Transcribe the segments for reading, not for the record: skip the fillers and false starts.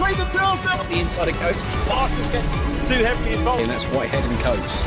between the two of them. The inside of Coates. Barker gets too heavily involved. And that's Whitehead and Coates.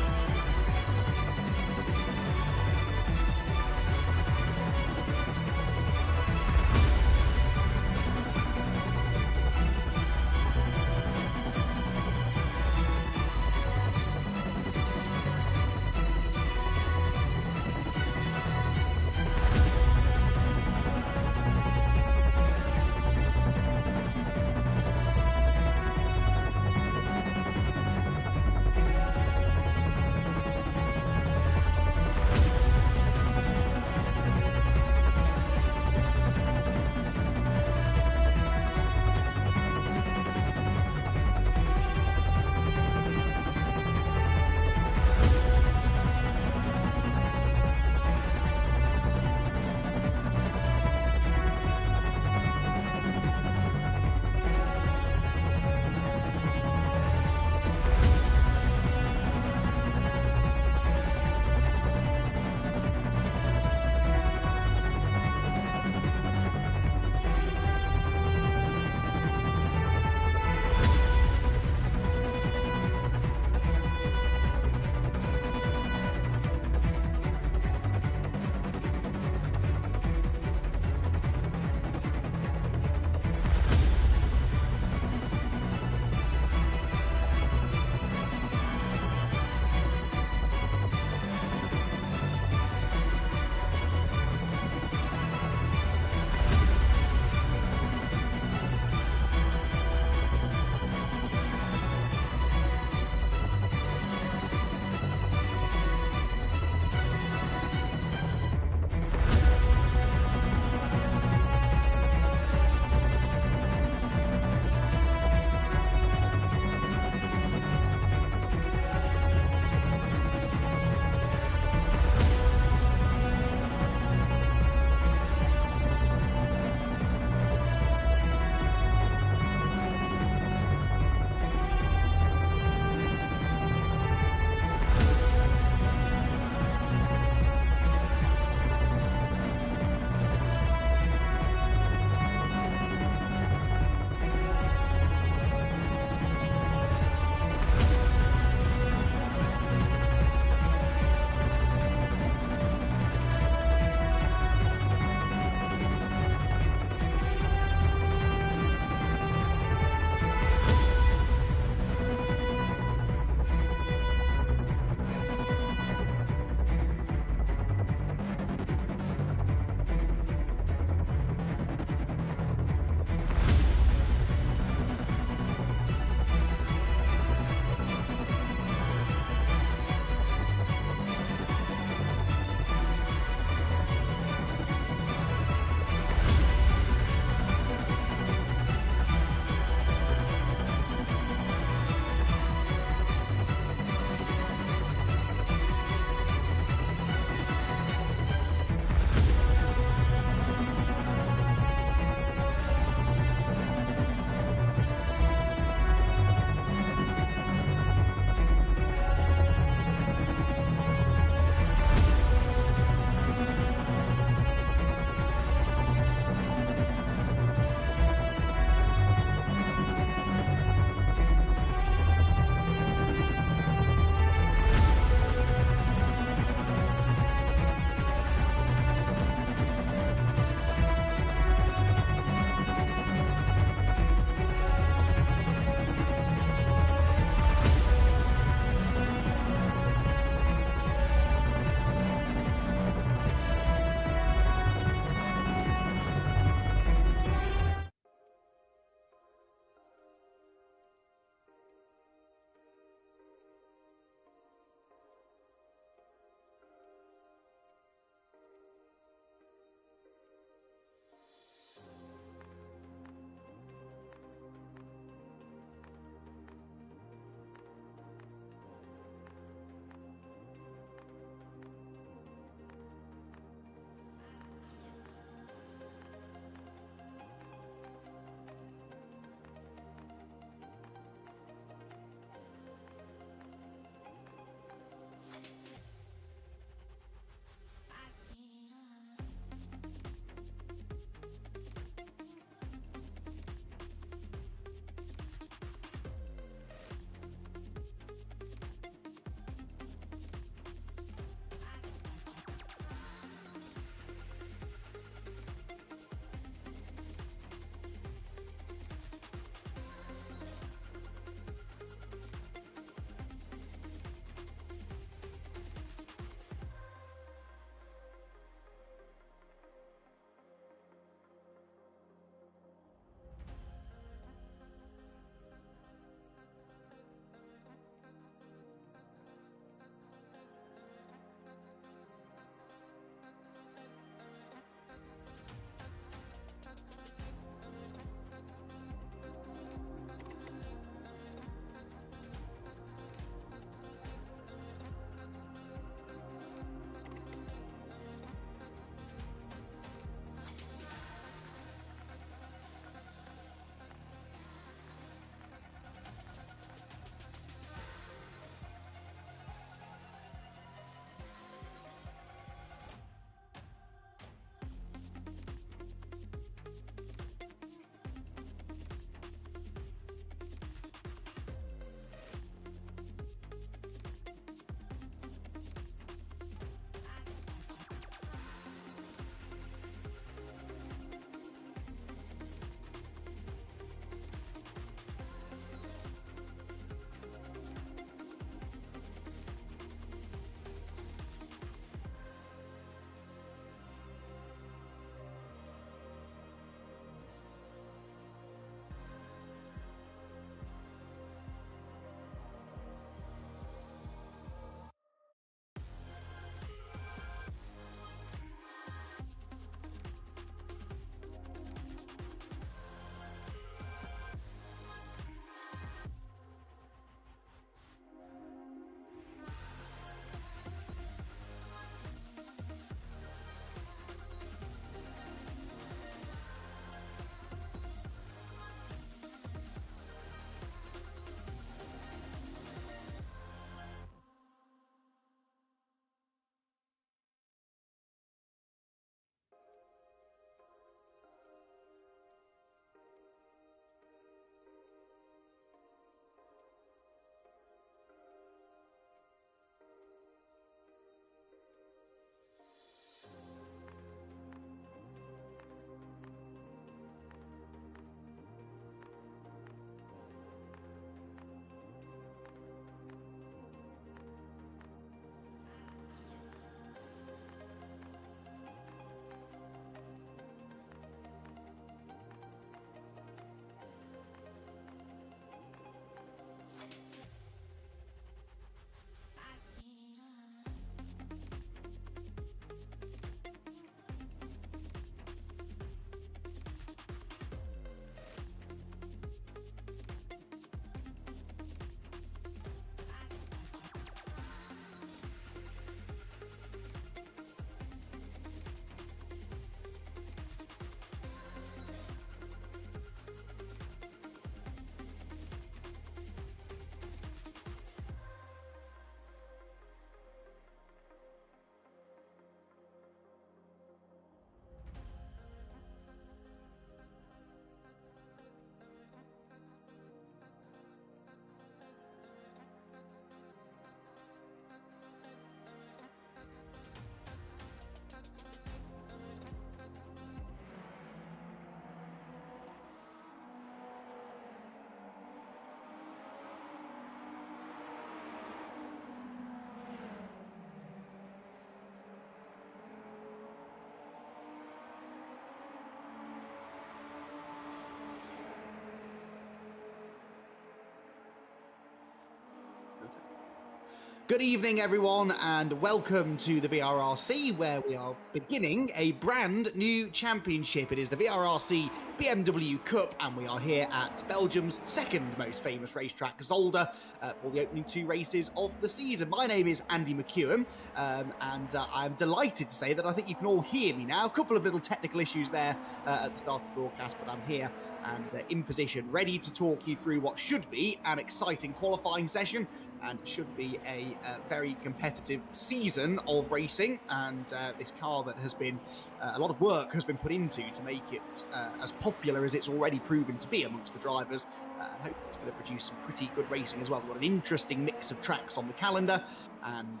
Good evening, everyone, and welcome to the VRRC, where we are beginning a brand new championship. It is the VRRC BMW Cup, and we are here at Belgium's second most famous racetrack, Zolder, for the opening two races of the season. My name is Andy McEwen, and I'm delighted to say that I think you can all hear me now. A couple of little technical issues there at the start of the broadcast, but I'm here and in position, ready to talk you through what should be an exciting qualifying session and should be a very competitive season of racing. And this car that has been a lot of work has been put into to make it as popular as it's already proven to be amongst the drivers. And hopefully it's going to produce some pretty good racing as well. We've got an interesting mix of tracks on the calendar, and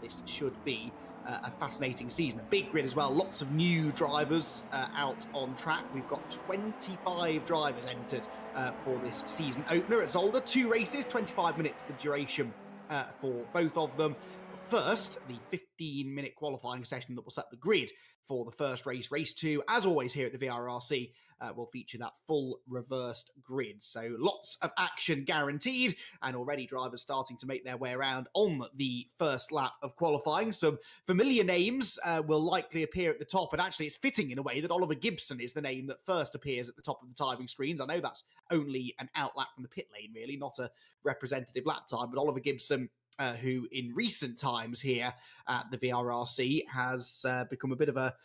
this should be a fascinating season. A big grid as well, lots of new drivers out on track. We've got 25 drivers entered for this season opener at Zolder. Two races, 25 minutes the duration for both of them. First, the 15-minute qualifying session that will set the grid for the first race. Race 2, as always here at the VRRC, will feature that full reversed grid. So lots of action guaranteed, and already drivers starting to make their way around on the first lap of qualifying. Some familiar names will likely appear at the top, and actually it's fitting in a way that Oliver Gibson is the name that first appears at the top of the timing screens. I know that's only an outlap from the pit lane, really, not a representative lap time, but Oliver Gibson, who in recent times here at the VRRC has become a bit of a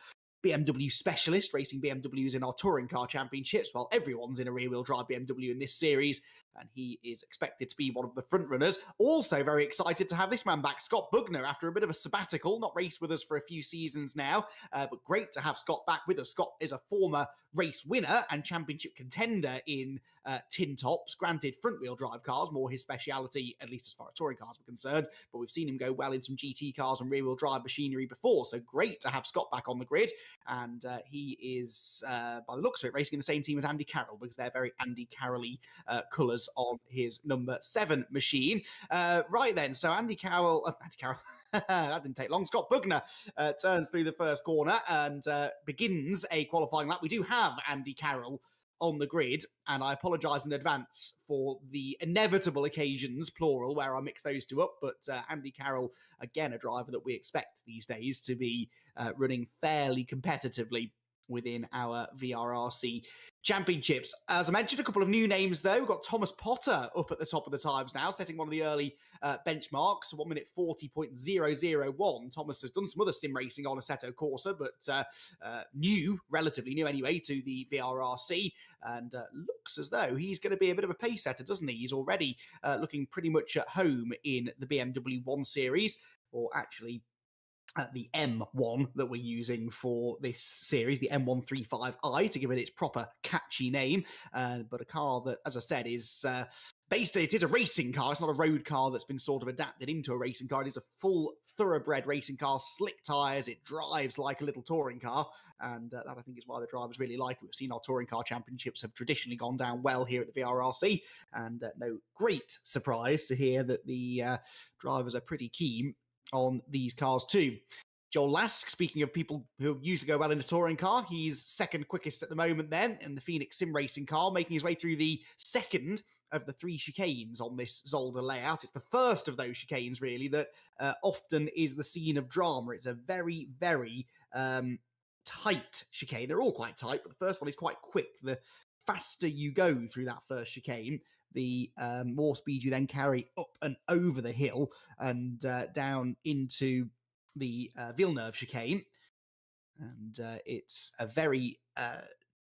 BMW specialist, racing BMWs in our touring car championships, while everyone's in a rear-wheel drive BMW in this series, and he is expected to be one of the front runners. Also very excited to have this man back, Scott Bugner, after a bit of a sabbatical, not raced with us for a few seasons now, but great to have Scott back with us. Scott is a former race winner and championship contender in tin tops, granted front-wheel drive cars, more his speciality, at least as far as touring cars were concerned, but we've seen him go well in some GT cars and rear-wheel drive machinery before, so great to have Scott back on the grid. And he is, by the looks of it, racing in the same team as Andy Carroll, because they're very Andy Carroll-y colours on his number 7 machine. Right then, so Andy Carroll, that didn't take long. Scott Bugner turns through the first corner and begins a qualifying lap. We do have Andy Carroll on the grid, and I apologise in advance for the inevitable occasions, plural, where I mix those two up, but Andy Carroll, again, a driver that we expect these days to be running fairly competitively within our VRRC championships. As I mentioned, a couple of new names, though. We've got Thomas Potter up at the top of the times now, setting one of the early benchmarks, 1 minute 40.001. Thomas has done some other sim racing on Assetto Corsa, but relatively new anyway, to the VRRC, and looks as though he's going to be a bit of a pace setter, doesn't he? He's already looking pretty much at home in the BMW 1 Series, or actually the M1 that we're using for this series, the M135i, to give it its proper catchy name, but a car that, as I said, is it is a racing car. It's not a road car that's been sort of adapted into a racing car. It is a full thoroughbred racing car, slick tyres, it drives like a little touring car, and that I think is why the drivers really like it. We've seen our touring car championships have traditionally gone down well here at the VRRC, and no great surprise to hear that the drivers are pretty keen on these cars too. Joel Lask, speaking of people who usually go well in a touring car, he's second quickest at the moment then in the Phoenix sim racing car, making his way through the second of the 3 chicanes on this Zolder layout. It's the first of those chicanes, really, that often is the scene of drama. It's a very, very tight chicane. They're all quite tight, but the first one is quite quick. The faster you go through that first chicane, the more speed you then carry up and over the hill and down into the Villeneuve chicane. And it's a very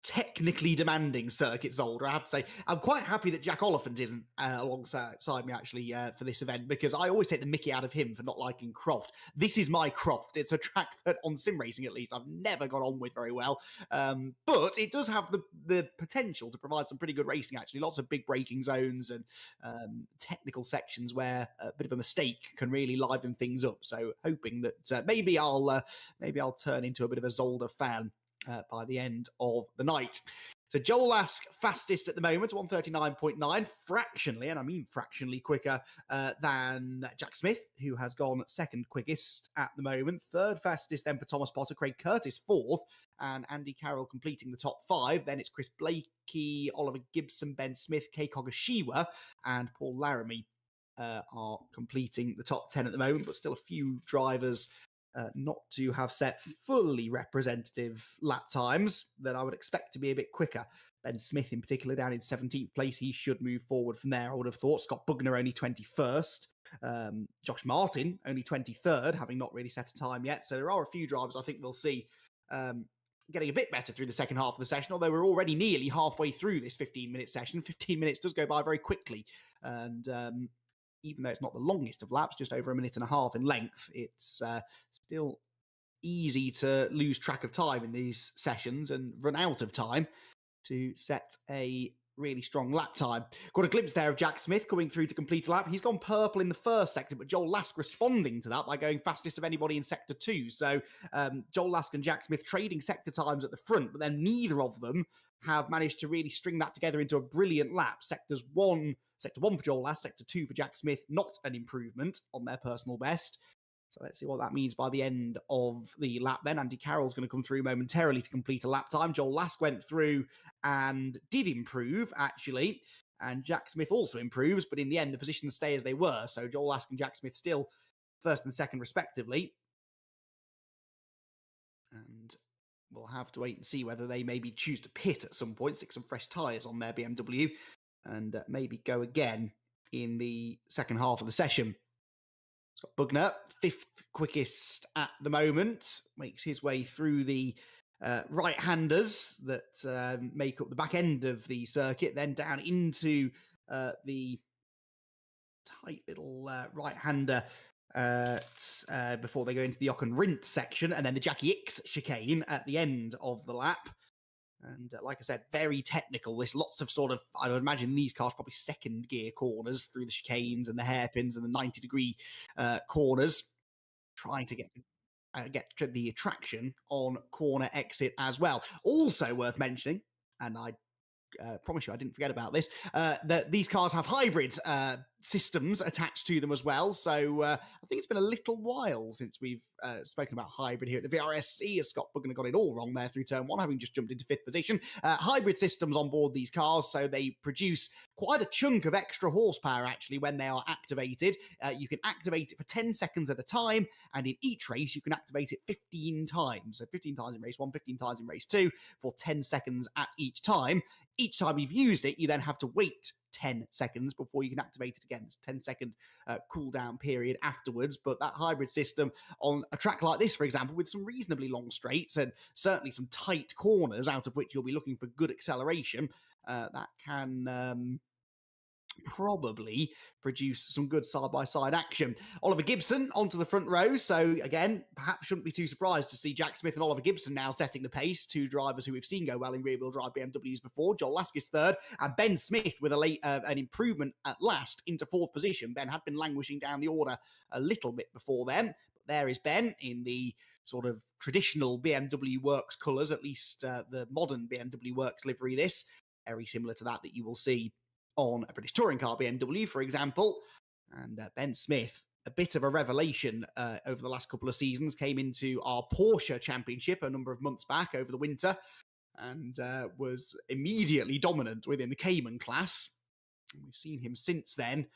technically demanding circuit, Zolder, I have to say. I'm quite happy that Jack Oliphant isn't alongside me, actually, for this event, because I always take the mickey out of him for not liking Croft. This is my Croft. It's a track that, on sim racing at least, I've never got on with very well. But it does have the potential to provide some pretty good racing, actually. Lots of big braking zones and technical sections where a bit of a mistake can really liven things up. So hoping that maybe I'll turn into a bit of a Zolder fan by the end of the night. So Joel Lask, fastest at the moment, 139.9, fractionally, and I mean fractionally quicker than Jack Smith, who has gone second quickest at the moment. Third fastest then for Thomas Potter, Craig Curtis fourth, and Andy Carroll completing the top 5. Then it's Chris Blakey, Oliver Gibson, Ben Smith, Kei Kogashiwa, and Paul Laramie are completing the top 10 at the moment, but still a few drivers not to have set fully representative lap times that I would expect to be a bit quicker. Ben Smith in particular down in 17th place. He should move forward from there, I would have thought. Scott Bugner only 21st. Josh Martin only 23rd, having not really set a time yet. So there are a few drivers I think we'll see getting a bit better through the second half of the session, although we're already nearly halfway through this 15-minute session. 15 minutes does go by very quickly. And even though it's not the longest of laps, just over a minute and a half in length, it's still easy to lose track of time in these sessions and run out of time to set a really strong lap time. Got a glimpse there of Jack Smith coming through to complete a lap. He's gone purple in the first sector, but Joel Lask responding to that by going fastest of anybody in sector 2. So Joel Lask and Jack Smith trading sector times at the front, but then neither of them have managed to really string that together into a brilliant lap. Sector 1 for Joel Lask, sector 2 for Jack Smith, not an improvement on their personal best. So let's see what that means by the end of the lap then. Andy Carroll's going to come through momentarily to complete a lap time. Joel Lask went through and did improve, actually. And Jack Smith also improves, but in the end, the positions stay as they were. So Joel Lask and Jack Smith still first and second, respectively. And we'll have to wait and see whether they maybe choose to pit at some point, stick some fresh tyres on their BMW, and maybe go again in the second half of the session. Scott Bugner, 5th quickest at the moment, makes his way through the right-handers that make up the back end of the circuit, then down into the tight little right-hander before they go into the Ocon Rint section, and then the Jackie X chicane at the end of the lap. And like I said, very technical. There's lots of sort of, I would imagine these cars probably second gear corners through the chicanes and the hairpins and the 90-degree corners, trying to get the traction on corner exit as well. Also worth mentioning, and I promise you I didn't forget about this, that these cars have hybrid systems attached to them as well. So I think it's been a little while since we've spoken about hybrid here at the VRRC, as Scott Bugner got it all wrong there through turn 1, having just jumped into 5th position. Hybrid systems on board these cars, so they produce quite a chunk of extra horsepower actually when they are activated. You can activate it for 10 seconds at a time, and in each race you can activate it 15 times. So 15 times in race 1, 15 times in race 2 for 10 seconds at each time. Each time you've used it, you then have to wait 10 seconds before you can activate it again. It's a 10-second cooldown period afterwards. But that hybrid system on a track like this, for example, with some reasonably long straights and certainly some tight corners out of which you'll be looking for good acceleration, that can probably produce some good side-by-side action. Oliver Gibson onto the front row. So again, perhaps shouldn't be too surprised to see Jack Smith and Oliver Gibson now setting the pace. Two drivers who we've seen go well in rear-wheel drive BMWs before. Joel Lask is 3rd, and Ben Smith with an improvement at last into 4th position. Ben had been languishing down the order a little bit before then. But there is Ben in the sort of traditional BMW Works colours, at least the modern BMW Works livery this. Very similar to that you will see on a British touring car BMW, for example. And Ben Smith, a bit of a revelation over the last couple of seasons, came into our Porsche Championship a number of months back over the winter and was immediately dominant within the Cayman class. And we've seen him since then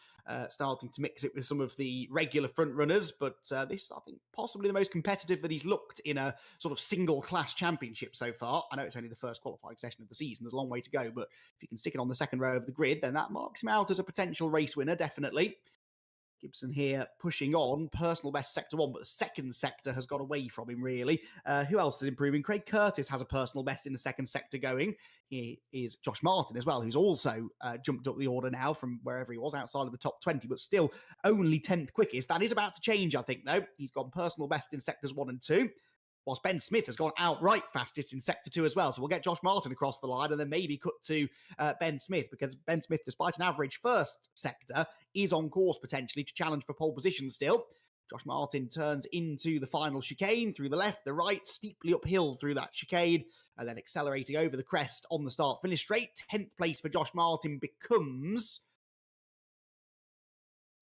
starting to mix it with some of the regular front runners, but this, I think, possibly the most competitive that he's looked in a sort of single class championship so far. I know it's only the first qualifying session of the season, there's a long way to go, but if you can stick it on the second row of the grid, then that marks him out as a potential race winner, definitely. Gibson here pushing on, personal best sector 1, but the second sector has got away from him, really. Who else is improving? Craig Curtis has a personal best in the second sector going. Here is Josh Martin as well, who's also jumped up the order now from wherever he was, outside of the top 20, but still only 10th quickest. That is about to change, I think, though. He's gone personal best in sectors 1 and 2. Whilst Ben Smith has gone outright fastest in Sector 2 as well. So we'll get Josh Martin across the line and then maybe cut to Ben Smith, because Ben Smith, despite an average first sector, is on course potentially to challenge for pole position still. Josh Martin turns into the final chicane through the left, the right, steeply uphill through that chicane, and then accelerating over the crest on the start-finish straight. 10th place for Josh Martin becomes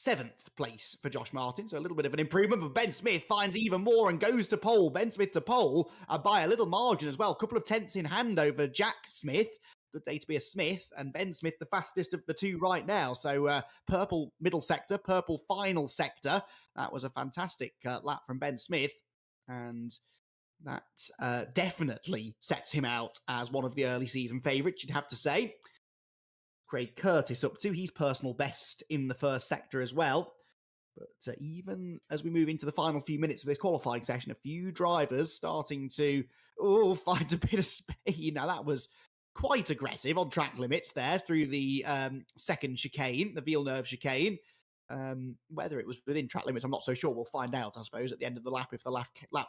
7th place for Josh Martin, so a little bit of an improvement, but Ben Smith finds even more and goes to pole. Ben Smith to pole by a little margin as well, a couple of tenths in hand over Jack Smith. good day to be a Smith, and Ben Smith the fastest of the two right now. So purple middle sector, purple final sector. That was a fantastic lap from Ben Smith, and that definitely sets him out as one of the early season favourites, you'd have to say. Craig Curtis up to, he's personal best in the first sector as well. But even as we move into the final few minutes of this qualifying session, a few drivers starting to find a bit of speed. Now, that was quite aggressive on track limits there through the second chicane, the Villeneuve chicane. Whether it was within track limits, I'm not so sure. We'll find out, I suppose, at the end of the lap if the lap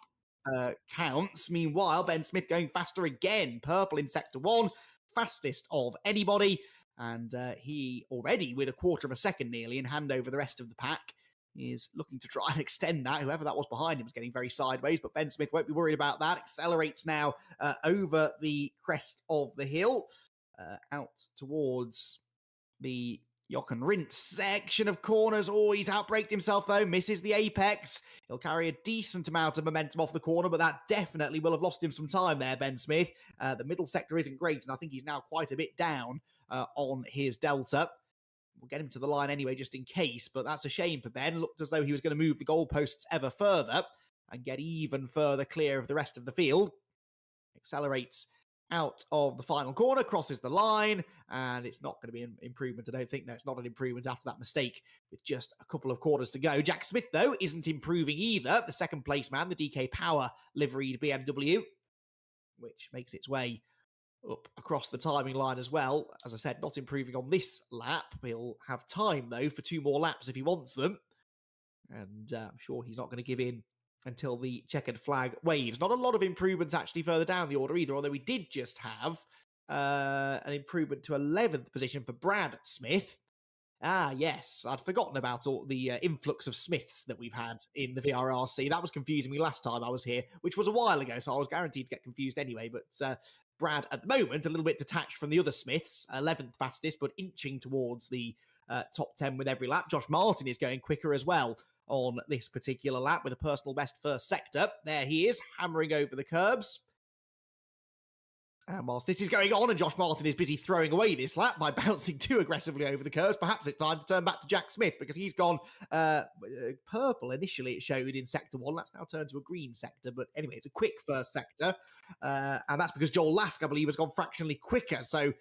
counts. Meanwhile, Ben Smith going faster again. Purple in sector 1, fastest of anybody. And he already, with a quarter of a second nearly in hand over the rest of the pack, is looking to try and extend that. Whoever that was behind him was getting very sideways, but Ben Smith won't be worried about that. Accelerates now over the crest of the hill, out towards the Jochen Rindt section of corners. He's outbraked himself though, misses the apex. He'll carry a decent amount of momentum off the corner, but that definitely will have lost him some time there, Ben Smith. The middle sector isn't great, and I think he's now quite a bit down on his delta. We'll get him to the line anyway, just in case, but that's a shame for Ben. Looked as though he was going to move the goalposts ever further and get even further clear of the rest of the field. Accelerates out of the final corner, crosses the line, and it's not going to be an improvement. I don't think. No, it's not an improvement after that mistake with just a couple of quarters to go. Jack Smith, though, isn't improving either. The second place man, the DK Power liveried BMW, which makes its way up across the timing line as well. As I said, not improving on this lap. He'll have time, though, for 2 more laps if he wants them. And I'm sure he's not going to give in until the checkered flag waves. Not a lot of improvements actually further down the order either, although we did just have an improvement to 11th position for Brad Smith. Yes, I'd forgotten about all the influx of Smiths that we've had in the VRRC. That was confusing me last time I was here, which was a while ago, so I was guaranteed to get confused anyway. But Brad, at the moment, a little bit detached from the other Smiths, 11th fastest, but inching towards the top 10 with every lap. Josh Martin is going quicker as well on this particular lap with a personal best first sector. There he is, hammering over the curbs. And whilst this is going on and Josh Martin is busy throwing away this lap by bouncing too aggressively over the curves, perhaps it's time to turn back to Jack Smith because he's gone purple initially, it showed in sector 1. That's now turned to a green sector. But anyway, it's a quick first sector. And that's because Joel Lask, I believe, has gone fractionally quicker. So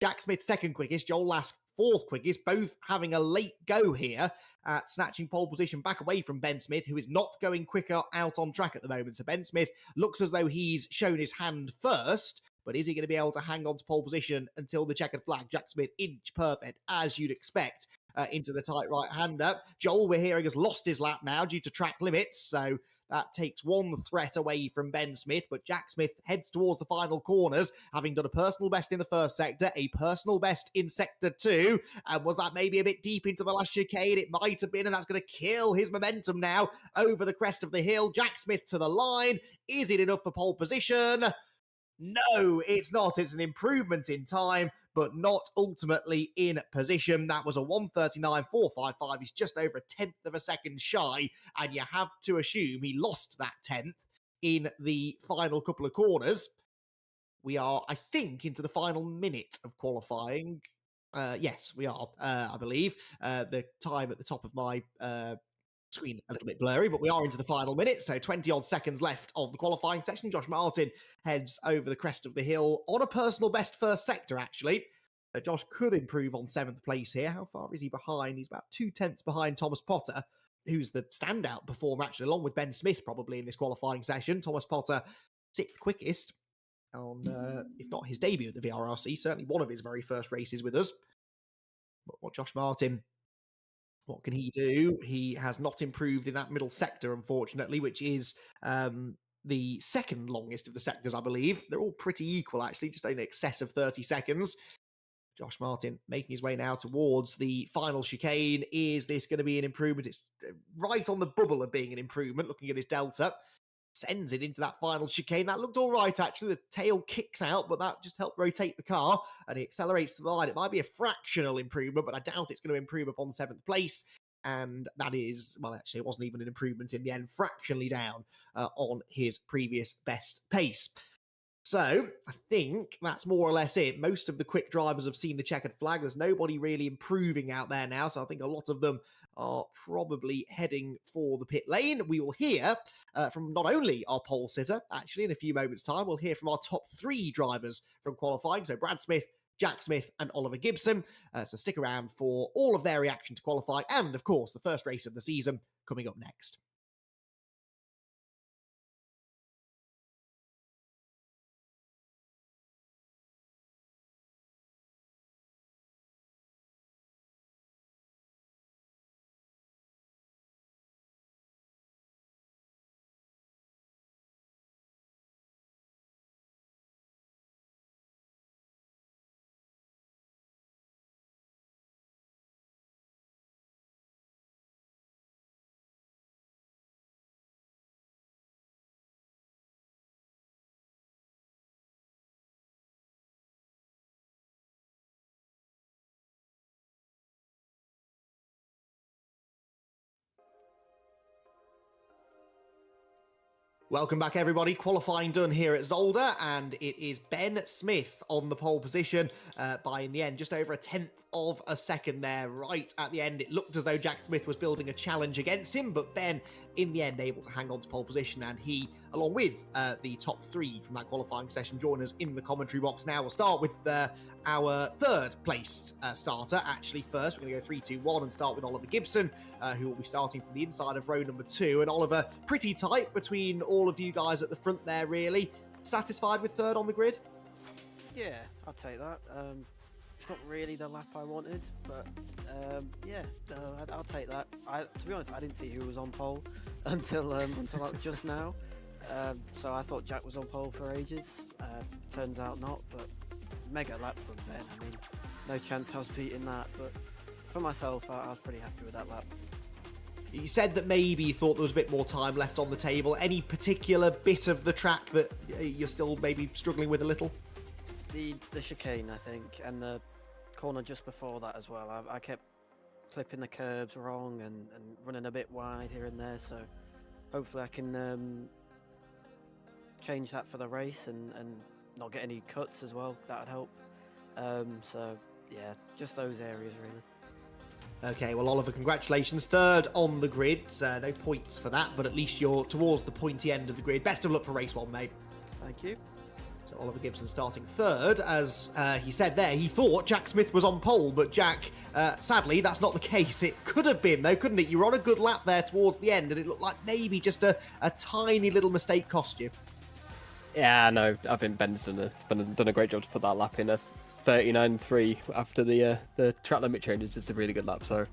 Jack Smith second quickest, Joel Lask fourth quickest, both having a late go here at snatching pole position back away from Ben Smith, who is not going quicker out on track at the moment. So Ben Smith looks as though he's shown his hand first, but is he going to be able to hang on to pole position until the checkered flag? Jack Smith inch perfect, as you'd expect, into the tight right-hander. Joel, we're hearing, has lost his lap now due to track limits, so that takes one threat away from Ben Smith, but Jack Smith heads towards the final corners, having done a personal best in the first sector, a personal best in sector 2. And was that maybe a bit deep into the last chicane? It might have been, and that's going to kill his momentum now over the crest of the hill. Jack Smith to the line. Is it enough for pole position? No, it's not. It's an improvement in time, but not ultimately in position. That was a 1:39.455. He's just over a 10th of a second shy, and you have to assume he lost that 10th in the final couple of corners. We are, I think, into the final minute of qualifying. Yes, we are, I believe. The time at the top of my screen a little bit blurry, but we are into the final minute, so 20-odd seconds left of the qualifying section. Josh Martin heads over the crest of the hill on a personal best first sector, actually. Josh could improve on 7th place here. How far is he behind? He's about 2/10 behind Thomas Potter, who's the standout performer, actually, along with Ben Smith, probably, in this qualifying session. Thomas Potter, 6th quickest on, if not his debut at the VRRC, certainly one of his very first races with us. But what Josh Martin... what can he do? He has not improved in that middle sector, unfortunately, which is the second longest of the sectors, I believe. They're all pretty equal, actually, just in excess of 30 seconds. Josh Martin making his way now towards the final chicane. Is this going to be an improvement? It's right on the bubble of being an improvement, looking at his delta. Sends it into that final chicane. That looked all right, actually. The tail kicks out, but that just helped rotate the car, and he accelerates to the line. It might be a fractional improvement, but I doubt it's going to improve upon 7th place. And that is, well, actually, it wasn't even an improvement in the end, fractionally down on his previous best pace. So I think that's more or less it. Most of the quick drivers have seen the checkered flag. There's nobody really improving out there now. So I think a lot of them are probably heading for the pit lane. We will hear from not only our pole sitter, actually, in a few moments' time, we'll hear from our top 3 drivers from qualifying. So Brad Smith, Jack Smith and Oliver Gibson. So stick around for all of their reaction to qualifying and, of course, the first race of the season coming up next. Welcome back, everybody. Qualifying done here at Zolder, and it is Ben Smith on the pole position by, in the end, just over 1/10 of a second there. Right at the end, it looked as though Jack Smith was building a challenge against him, but Ben, in the end, able to hang on to pole position, and he, along with the top 3 from that qualifying session, join us in the commentary box now. We'll start with our third-placed starter. Actually, first, we're going to go 3, 2, 1 and start with Oliver Gibson, who will be starting from the inside of row number 2. And Oliver, pretty tight between all of you guys at the front there, really. Satisfied with third on the grid? Yeah, I'll take that. It's not really the lap I wanted, but yeah, no, I'll take that. To be honest, I didn't see who was on pole until just now. So I thought Jack was on pole for ages. Turns out not, but mega lap from Ben. I mean, no chance I was beating that, but for myself, I was pretty happy with that lap. You said that maybe you thought there was a bit more time left on the table. Any particular bit of the track that you're still maybe struggling with a little? The chicane, I think, and the corner just before that as well. I kept clipping the curbs wrong and running a bit wide here and there, so hopefully I can change that for the race and not get any cuts as well. That would help. So yeah, just those areas really. Okay, well, Oliver, congratulations. Third on the grid. No points for that, but at least you're towards the pointy end of the grid. Best of luck for race 1, mate. Thank you. So Oliver Gibson starting third. As he said there, he thought Jack Smith was on pole, but Jack, sadly, that's not the case. It could have been, though, couldn't it? You were on a good lap there towards the end, and it looked like maybe just a tiny little mistake cost you. Yeah, no, I think Ben's done a great job to put that lap in. A 39.3 after the track limit changes. It's a really good lap. So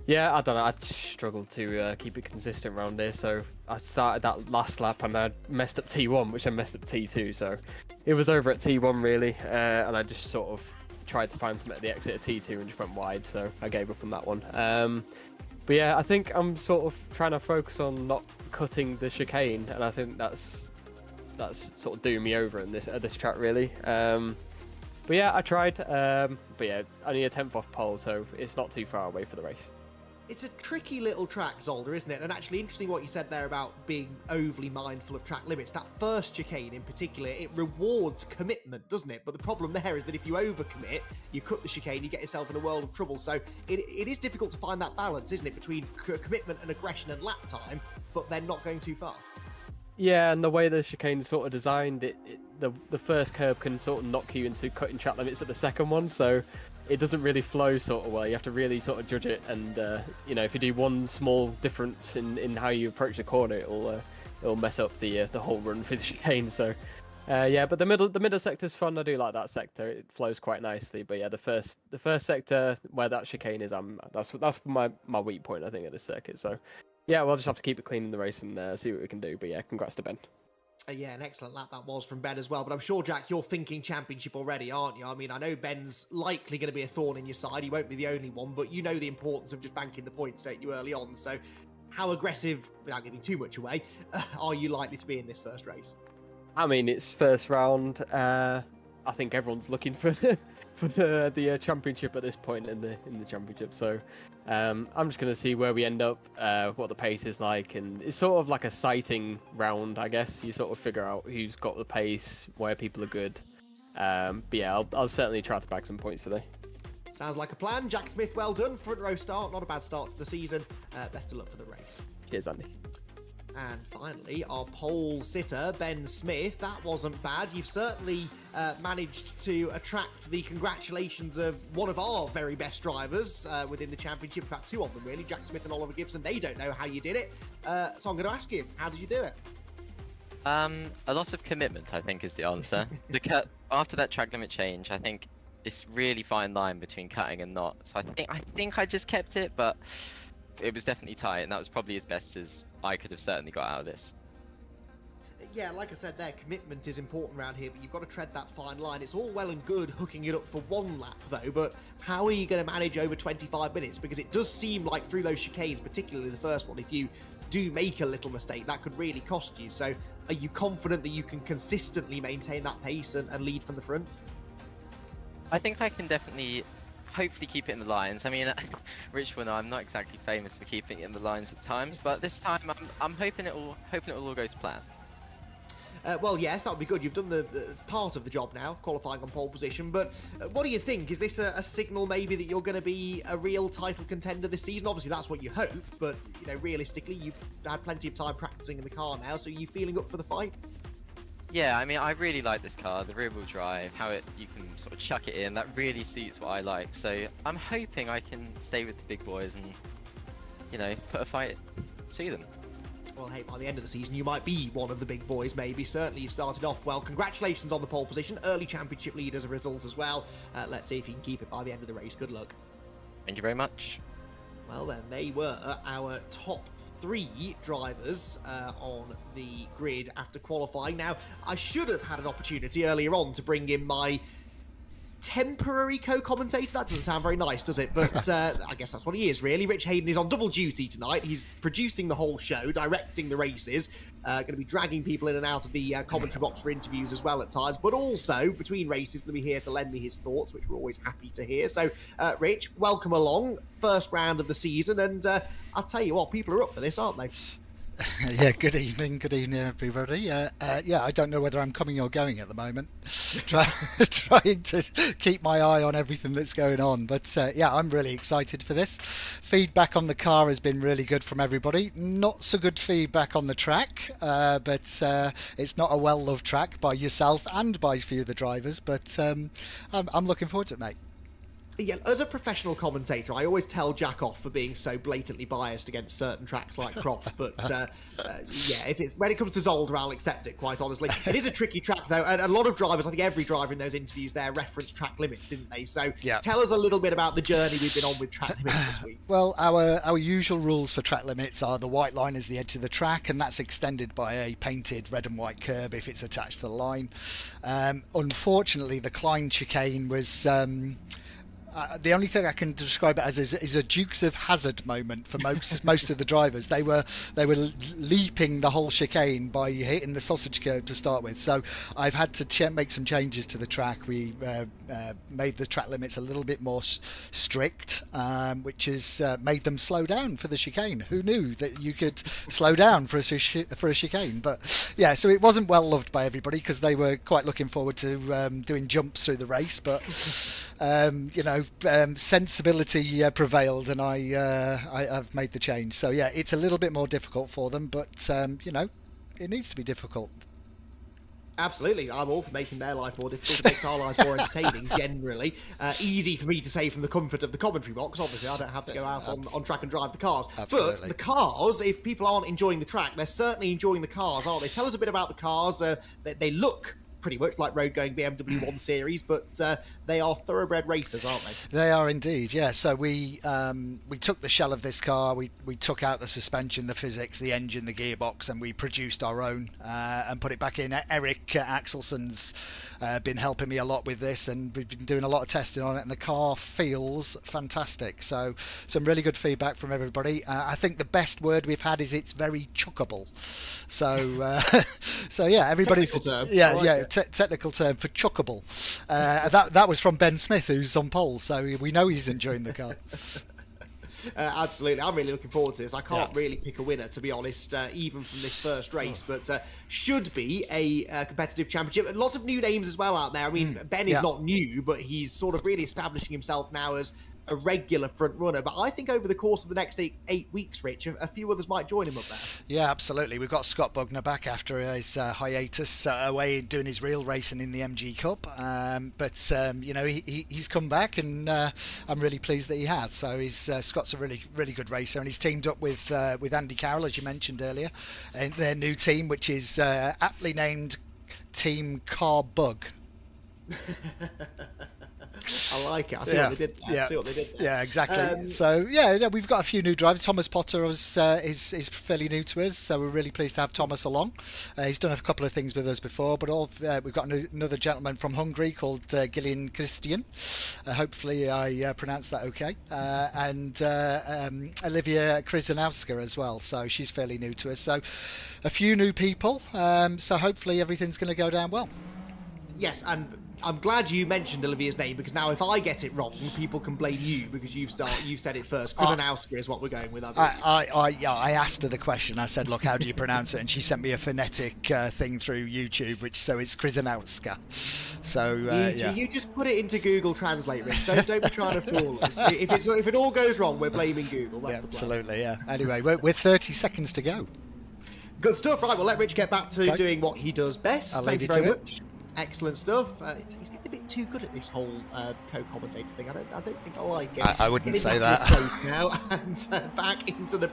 yeah, I don't know. I struggled to keep it consistent around there. So I started that last lap and I messed up T1, which I messed up T2. So it was over at T1 really, and I just sort of tried to find something at the exit of T2 and just went wide. So I gave up on that one. But yeah, I think I'm sort of trying to focus on not cutting the chicane, and I think that's sort of doing me over in this track really. But yeah, I tried. But yeah, only a 10th off pole, so it's not too far away for the race. It's a tricky little track, Zolder, isn't it? And actually interesting what you said there about being overly mindful of track limits. That first chicane in particular, it rewards commitment, doesn't it? But the problem there is that if you overcommit, you cut the chicane, you get yourself in a world of trouble. So it is difficult to find that balance, isn't it, between commitment and aggression and lap time, but then not going too far. Yeah, and the way the chicane's sort of designed, the first curb can sort of knock you into cutting track limits at the second one, so it doesn't really flow sort of well. You have to really sort of judge it, and you know, if you do one small difference in how you approach the corner, it'll mess up the whole run for the chicane. So yeah, but the middle sector's fun. I do like that sector. It flows quite nicely. But yeah, the first sector where that chicane is, that's my weak point, I think, at this circuit. So yeah, we'll just have to keep it clean in the race and see what we can do. But yeah, congrats to Ben. Yeah, an excellent lap that was from Ben as well. But I'm sure, Jack, you're thinking championship already, aren't you? I mean, I know Ben's likely going to be a thorn in your side. He won't be the only one, but you know the importance of just banking the points, don't you, early on? So how aggressive, without giving too much away, are you likely to be in this first race? I mean, it's first round. I I think everyone's looking for for the championship at this point in the championship. So I'm just going to see where we end up, what the pace is like, and it's sort of like a sighting round, I guess. You sort of figure out who's got the pace, where people are good. But yeah, I'll certainly try to bag some points today. Sounds like a plan. Jack Smith, well done. Front row start, not a bad start to the season. Best of luck for the race. Cheers, Andy. And finally, our pole sitter, Ben Smith. That wasn't bad. You've certainly managed to attract the congratulations of one of our very best drivers within the championship. In fact, two of them, really. Jack Smith and Oliver Gibson. They don't know how you did it. So I'm going to ask you, how did you do it? A lot of commitment, I think, is the answer. After that track limit change, I think it's really fine line between cutting and not. So I think I just kept it, but it was definitely tight, and that was probably as best as I could have certainly got out of this. Yeah, like I said there, commitment is important around here, but you've got to tread that fine line. It's all well and good hooking it up for one lap, though, but how are you going to manage over 25 minutes? Because it does seem like through those chicanes, particularly the first one, if you do make a little mistake, that could really cost you. So are you confident that you can consistently maintain that pace and lead from the front? I think I can definitely, hopefully keep it in the lines. I mean, Rich will know I'm not exactly famous for keeping it in the lines at times, but this time I'm hoping it will all go to plan. Well, yes, that would be good. You've done the part of the job now, qualifying on pole position. But what do you think? Is this a signal maybe that you're going to be a real title contender this season? Obviously, that's what you hope. But realistically, you've had plenty of time practicing in the car now. So are you feeling up for the fight? Yeah, I mean, I really like this car, the rear-wheel drive, you can sort of chuck it in. That really suits what I like. So I'm hoping I can stay with the big boys and, put a fight to them. Well, hey, by the end of the season, you might be one of the big boys, maybe. Certainly, you've started off well. Congratulations on the pole position. Early championship lead as a result as well. Let's see if you can keep it by the end of the race. Good luck. Thank you very much. Well, then, they were our top 3 drivers on the grid after qualifying. Now, I should have had an opportunity earlier on to bring in my temporary co-commentator. That doesn't sound very nice, does it? But I guess that's what he is, really. Rich Hayden is on double duty tonight. He's producing the whole show, directing the races, going to be dragging people in and out of the commentary box for interviews as well at times, but also between races going to be here to lend me his thoughts, which we're always happy to hear. So Rich, welcome along. First round of the season, and I'll tell you what, people are up for this, aren't they? Yeah, good evening everybody. Yeah, I don't know whether I'm coming or going at the moment. Trying to keep my eye on everything that's going on, but yeah, I'm really excited for this. Feedback on the car has been really good from everybody. Not so good feedback on the track, but it's not a well-loved track by yourself and by a few of the drivers, but I'm looking forward to it, mate. Yeah, as a professional commentator, I always tell Jack off for being so blatantly biased against certain tracks like Croft. But yeah, when it comes to Zolder, I'll accept it, quite honestly. It is a tricky track, though, and a lot of drivers, I think every driver in those interviews there referenced track limits, didn't they? So yeah. Tell us a little bit about the journey we've been on with track limits this week. Well, our usual rules for track limits are the white line is the edge of the track, and that's extended by a painted red and white curb if it's attached to the line. Unfortunately, the Klein chicane was... the only thing I can describe it as is a Dukes of Hazzard moment for most of the drivers. They were leaping the whole chicane by hitting the sausage curb to start with. So I've had to make some changes to the track. We made the track limits a little bit more strict, which has made them slow down for the chicane. Who knew that you could slow down for a chicane? But yeah, so it wasn't well loved by everybody because they were quite looking forward to doing jumps through the race, but sensibility prevailed, and I've made the change. So yeah, it's a little bit more difficult for them, but it needs to be difficult. Absolutely, I'm all for making their life more difficult. It makes our lives more entertaining, generally. Easy for me to say from the comfort of the commentary box. Obviously, I don't have to go out on track and drive the cars. Absolutely. But the cars, if people aren't enjoying the track, they're certainly enjoying the cars, aren't they? Tell us a bit about the cars. They look pretty much like road-going BMW 1 Series, but they are thoroughbred racers, aren't they? They are indeed, yeah. So we took the shell of this car, we took out the suspension, the physics, the engine, the gearbox, and we produced our own and put it back in Eric Axelson's been helping me a lot with this, and we've been doing a lot of testing on it, and the car feels fantastic. So some really good feedback from everybody. I think the best word we've had is it's very chuckable. So so yeah, everybody's technical term for chuckable. That was from Ben Smith, who's on pole, so we know he's enjoying the car. Absolutely, I'm really looking forward to this. I can't really pick a winner, to be honest, even from this first race, but should be a competitive championship. And lots of new names as well out there. I mean, Ben is not new, but he's sort of really establishing himself now as a regular front runner. But I think over the course of the next eight weeks, Rich, a few others might join him up there. Yeah, absolutely. We've got Scott Bugner back after his hiatus away doing his real racing in the MG Cup. But you know, he's come back, and I'm really pleased that he has. So Scott's a really good racer, and he's teamed up with Andy Carroll, as you mentioned earlier, in their new team, which is aptly named Team Car Bug. I like it. I see what they did there. Yeah, exactly. So yeah, we've got a few new drivers. Thomas Potter is fairly new to us, so we're really pleased to have Thomas along. He's done a couple of things with us before, but we've got another gentleman from Hungary called Gillian Christian. Hopefully I pronounced that okay. And Olivia Kryzanowska as well. So she's fairly new to us. So a few new people. So hopefully everything's going to go down well. Yes, and I'm glad you mentioned Olivia's name, because now if I get it wrong, people can blame you because you said it first. Kryzanowska is what we're going with. I asked her the question. I said, look, how do you pronounce it? And she sent me a phonetic thing through YouTube, so it's Kryzanowska. So you just put it into Google Translate, Rich. Don't be trying to fool us. If it all goes wrong, we're blaming Google. That's the plan. Absolutely. Yeah. Anyway, we're 30 seconds to go. Good stuff. Right, we'll let Rich get back to doing what he does best. Thank you very much. Excellent stuff. He's getting a bit too good at this whole co-commentator thing. I don't think I like it. I wouldn't say that. Place now and back into the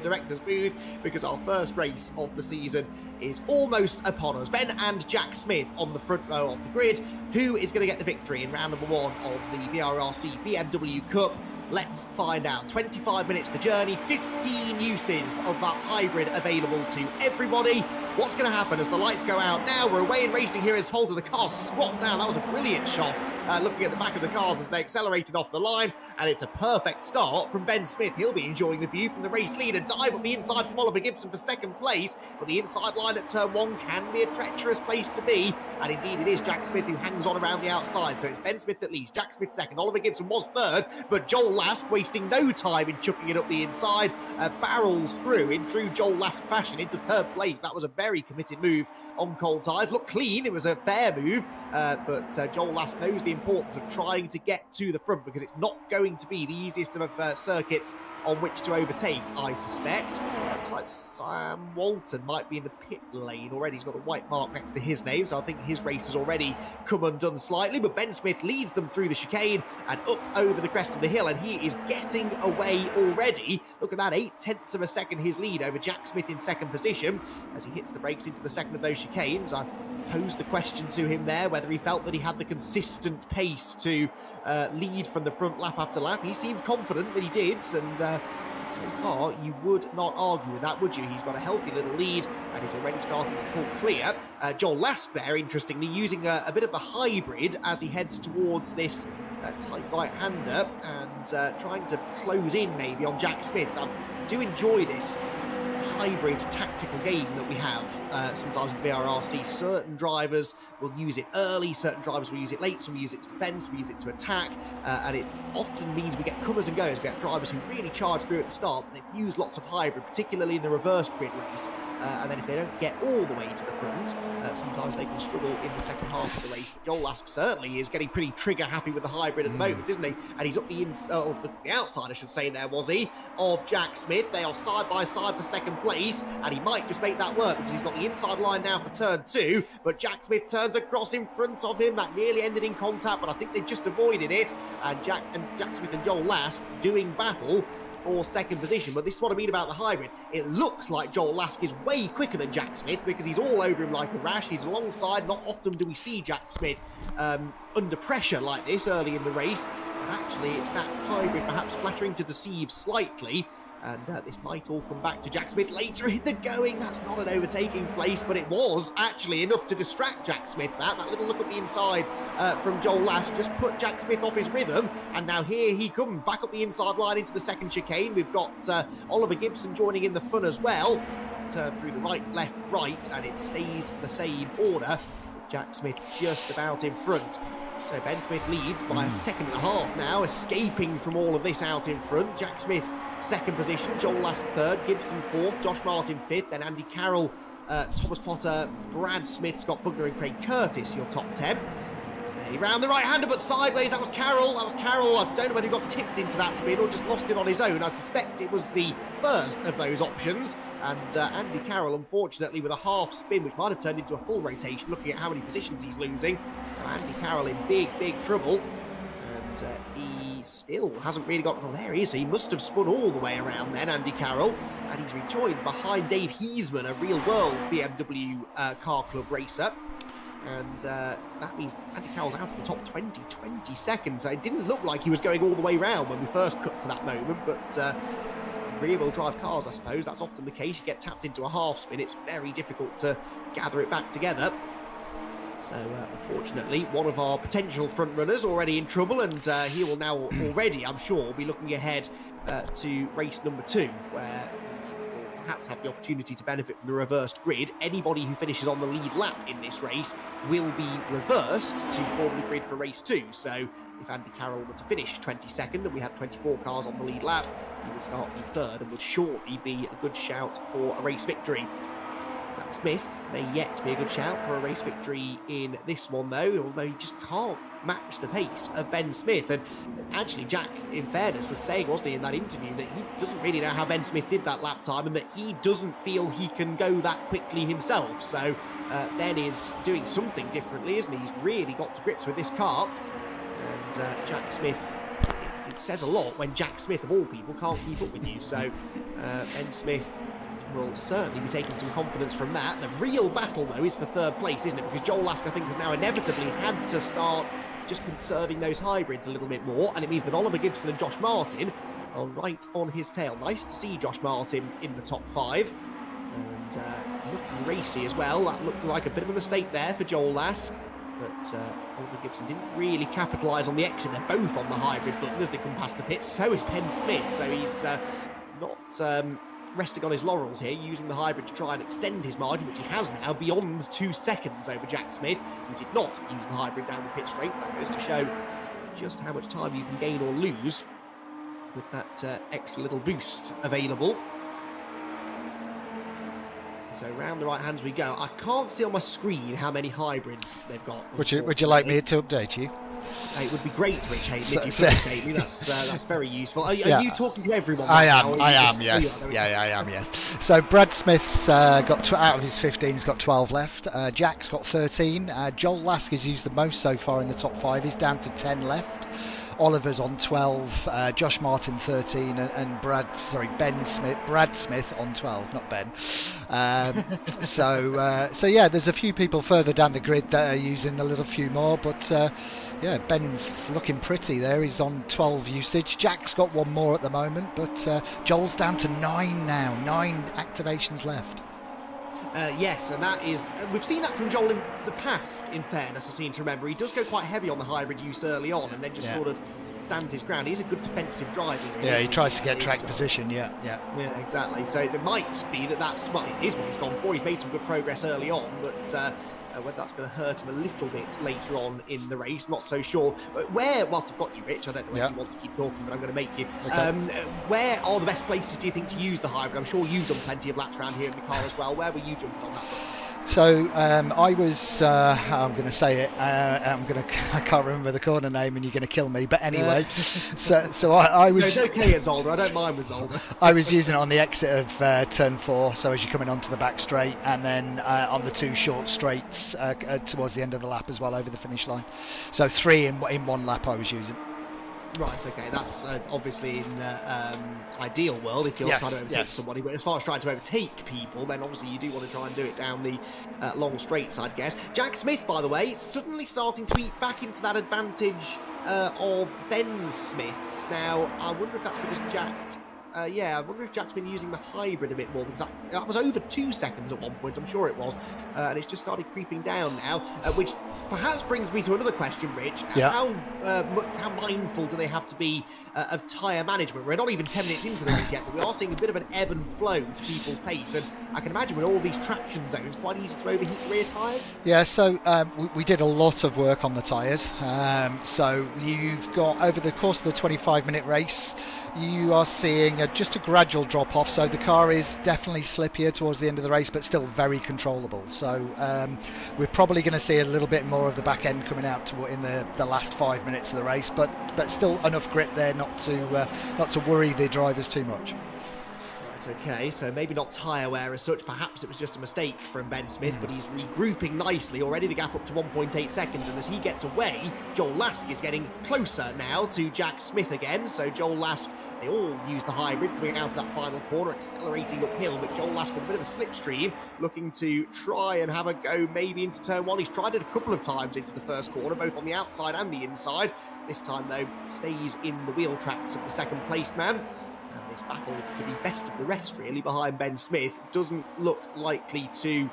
director's booth, because our first race of the season is almost upon us. Ben and Jack Smith on the front row of the grid. Who is going to get the victory in round number 1 of the VRRC BMW Cup? Let's find out. 25 minutes the journey, 15 uses of that hybrid available to everybody. What's going to happen as the lights go out? Now we're away in racing here as Zolder. The car squat down. That was a brilliant shot. Looking at the back of the cars as they accelerated off the line, and it's a perfect start from Ben Smith. He'll be enjoying the view from the race leader. Dive up the inside from Oliver Gibson for second place, but the inside line at turn 1 can be a treacherous place to be, and indeed it is Jack Smith who hangs on around the outside. So it's Ben Smith that leads, Jack Smith second, Oliver Gibson was third, but Joel Lask, wasting no time in chucking it up the inside, barrels through in true Joel Lask fashion into third place. That was a very committed move on cold tyres. Looked clean, it was a fair move, but Joel Lask knows the importance of trying to get to the front, because it's not going to be the easiest of circuits on which to overtake, I suspect. Looks like Sam Walton might be in the pit lane already. He's got a white mark next to his name, so I think his race has already come undone slightly, but Ben Smith leads them through the chicane and up over the crest of the hill, and he is getting away already. Look at that, 0.8 of a second his lead over Jack Smith in second position as he hits the brakes into the second of those chicanes. I posed the question to him there whether he felt that he had the consistent pace to lead from the front lap after lap. He seemed confident that he did, and so far you would not argue with that, would you? He's got a healthy little lead, and he's already starting to pull clear. Joel Lask there, interestingly, using a bit of a hybrid as he heads towards this tight right-hander, and trying to close in maybe on Jack Smith. I do enjoy this hybrid tactical game that we have sometimes with VRRC. Certain drivers will use it early, certain drivers will use it late, some will use it to defend, some will use it to attack, and it often means we get comers and goes. We get drivers who really charge through at the start, but they've used lots of hybrid, particularly in the reversed grid race, and then if they don't get all the way to the front, sometimes they can struggle in the second half of the race. But Joel Lask certainly is getting pretty trigger happy with the hybrid at the moment, isn't he? And he's up the outside, I should say, there was he, of Jack Smith. They are side by side for second place, and he might just make that work because he's got the inside line now for turn 2, but Jack Smith turns across in front of him. That nearly ended in contact, but I think they just avoided it, and Jack Smith and Joel Lask doing battle for second position. But this is what I mean about the hybrid. It looks like Joel Lask is way quicker than Jack Smith because he's all over him like a rash. He's alongside. Not often do we see Jack Smith under pressure like this early in the race, but actually it's that hybrid perhaps flattering to deceive slightly. And this might all come back to Jack Smith later in the going. That's not an overtaking place, but it was actually enough to distract Jack Smith. That little look at the inside from Joel Last just put Jack Smith off his rhythm. And now here he comes back up the inside line into the second chicane. We've got Oliver Gibson joining in the fun as well. Turn through the right, left, right, and it stays the same order. Jack Smith just about in front. So Ben Smith leads by a second and a half now, escaping from all of this out in front. Jack Smith second position, Joel Last third, Gibson fourth, Josh Martin fifth, then Andy Carroll, Thomas Potter, Brad Smith, Scott Bugner and Craig Curtis, your top 10. Round the right-hander, but sideways, that was Carroll. I don't know whether he got tipped into that spin or just lost it on his own. I suspect it was the first of those options. And Andy Carroll, unfortunately, with a half spin, which might have turned into a full rotation, looking at how many positions he's losing. So Andy Carroll in big, big trouble. And he still hasn't really got... Well, there he is. He must have spun all the way around then, Andy Carroll. And he's rejoined behind Dave Heisman, a real-world BMW car club racer. And that means Andy Carroll's out of the top 20 seconds. It didn't look like he was going all the way round when we first cut to that moment, but rear-wheel drive cars, I suppose, that's often the case. You get tapped into a half spin, it's very difficult to gather it back together. So, unfortunately, one of our potential front runners already in trouble, and he will now already, I'm sure, be looking ahead to race number 2, where perhaps have the opportunity to benefit from the reversed grid. Anybody who finishes on the lead lap in this race will be reversed to form the grid for race 2. So if Andy Carroll were to finish 22nd and we had 24 cars on the lead lap, he would start from third and would surely be a good shout for a race victory. Jack Smith may yet be a good shout for a race victory in this one though, although he just can't match the pace of Ben Smith. And actually Jack, in fairness, was saying, wasn't he, in that interview, that he doesn't really know how Ben Smith did that lap time and that he doesn't feel he can go that quickly himself. So Ben is doing something differently, isn't he? He's really got to grips with this car. And Jack Smith, it says a lot when Jack Smith, of all people, can't keep up with you. So Ben Smith will certainly be taking some confidence from that. The real battle, though, is for third place, isn't it? Because Joel Last, I think, has now inevitably had to start just conserving those hybrids a little bit more, and it means that Oliver Gibson and Josh Martin are right on his tail. Nice to see Josh Martin in the top 5, and looking racy as well. That looked like a bit of a mistake there for Joel Last, but Oliver Gibson didn't really capitalise on the exit. They're both on the hybrid button as they come past the pits. So is Ben Smith, so he's not resting on his laurels here, using the hybrid to try and extend his margin, which he has now beyond 2 seconds over Jack Smith, who did not use the hybrid down the pit straight. That goes to show just how much time you can gain or lose with that extra little boost available. So round the right hands we go. I can't see on my screen how many hybrids they've got. Would you like me to update you? It would be great, Rich Hayden, if you could update me. That's very useful. Are you talking to everyone? I am, yes. I am, yes. So Brad Smith's got out of his 15, he's got 12 left. Jack's got 13. Joel Last has used the most so far in the top 5. He's down to 10 left. Oliver's on 12, Josh Martin 13, and Brad Smith on 12, not Ben. So yeah, there's a few people further down the grid that are using a little few more, but yeah, Ben's looking pretty there. He's on 12 usage. Jack's got one more at the moment, but Joel's down to 9 now. 9 activations left. Yes, and that is... We've seen that from Joel in the past, in fairness, I seem to remember. He does go quite heavy on the hybrid use early on and then just sort of stands his ground. He's a good defensive driver. Really, yeah, he tries to get track position, yeah. Yeah, exactly. So there might be that's... Well, it is what he's gone for. He's made some good progress early on, but whether that's going to hurt him a little bit later on in the race, not so sure. Whilst I've got you, Rich, I don't know if you want to keep talking, but I'm going to make you. Okay. Where are the best places, do you think, to use the hybrid? I'm sure you've done plenty of laps around here in the car as well. Where were you jumping on that one? So I was, I'm going to say it, I can't remember the corner name and you're going to kill me, but anyway, so I was... No, it's okay at Zolder, I don't mind with Zolder. I was using it on the exit of turn 4, so as you're coming onto the back straight, and then on the 2 short straights towards the end of the lap as well, over the finish line. So 3 in 1 lap I was using. Right, okay, that's obviously in ideal world if you're trying to overtake somebody, but as far as trying to overtake people, then obviously you do want to try and do it down the long straights, I'd guess. Jack Smith, by the way, suddenly starting to eat back into that advantage of Ben Smith's. Now, I wonder if that's because Jack's yeah, I wonder if Jack's been using the hybrid a bit more, because that was over 2 seconds at one point, I'm sure it was, and it's just started creeping down now, which perhaps brings me to another question, Rich. Yeah. How mindful do they have to be of tyre management? We're not even 10 minutes into the race yet, but we are seeing a bit of an ebb and flow to people's pace, and I can imagine with all these traction zones, quite easy to overheat the rear tyres. Yeah, so we did a lot of work on the tyres. So you've got, over the course of the 25-minute race, you are seeing just a gradual drop off. So the car is definitely slippier towards the end of the race, but still very controllable. So we're probably going to see a little bit more of the back end coming out in the last 5 minutes of the race, but still enough grip there not to worry the drivers too much. Okay, so maybe not tyre wear as such, perhaps it was just a mistake from Ben Smith, but he's regrouping nicely, already the gap up to 1.8 seconds, and as he gets away, Joel Lask is getting closer now to Jack Smith again, so Joel Lask, they all use the hybrid coming out of that final corner, accelerating uphill, but Joel Lask with a bit of a slipstream, looking to try and have a go maybe into turn one. He's tried it a couple of times into the first corner, both on the outside and the inside. This time, though, stays in the wheel tracks of the second place man. And this battle to be best of the rest, really, behind Ben Smith doesn't look likely to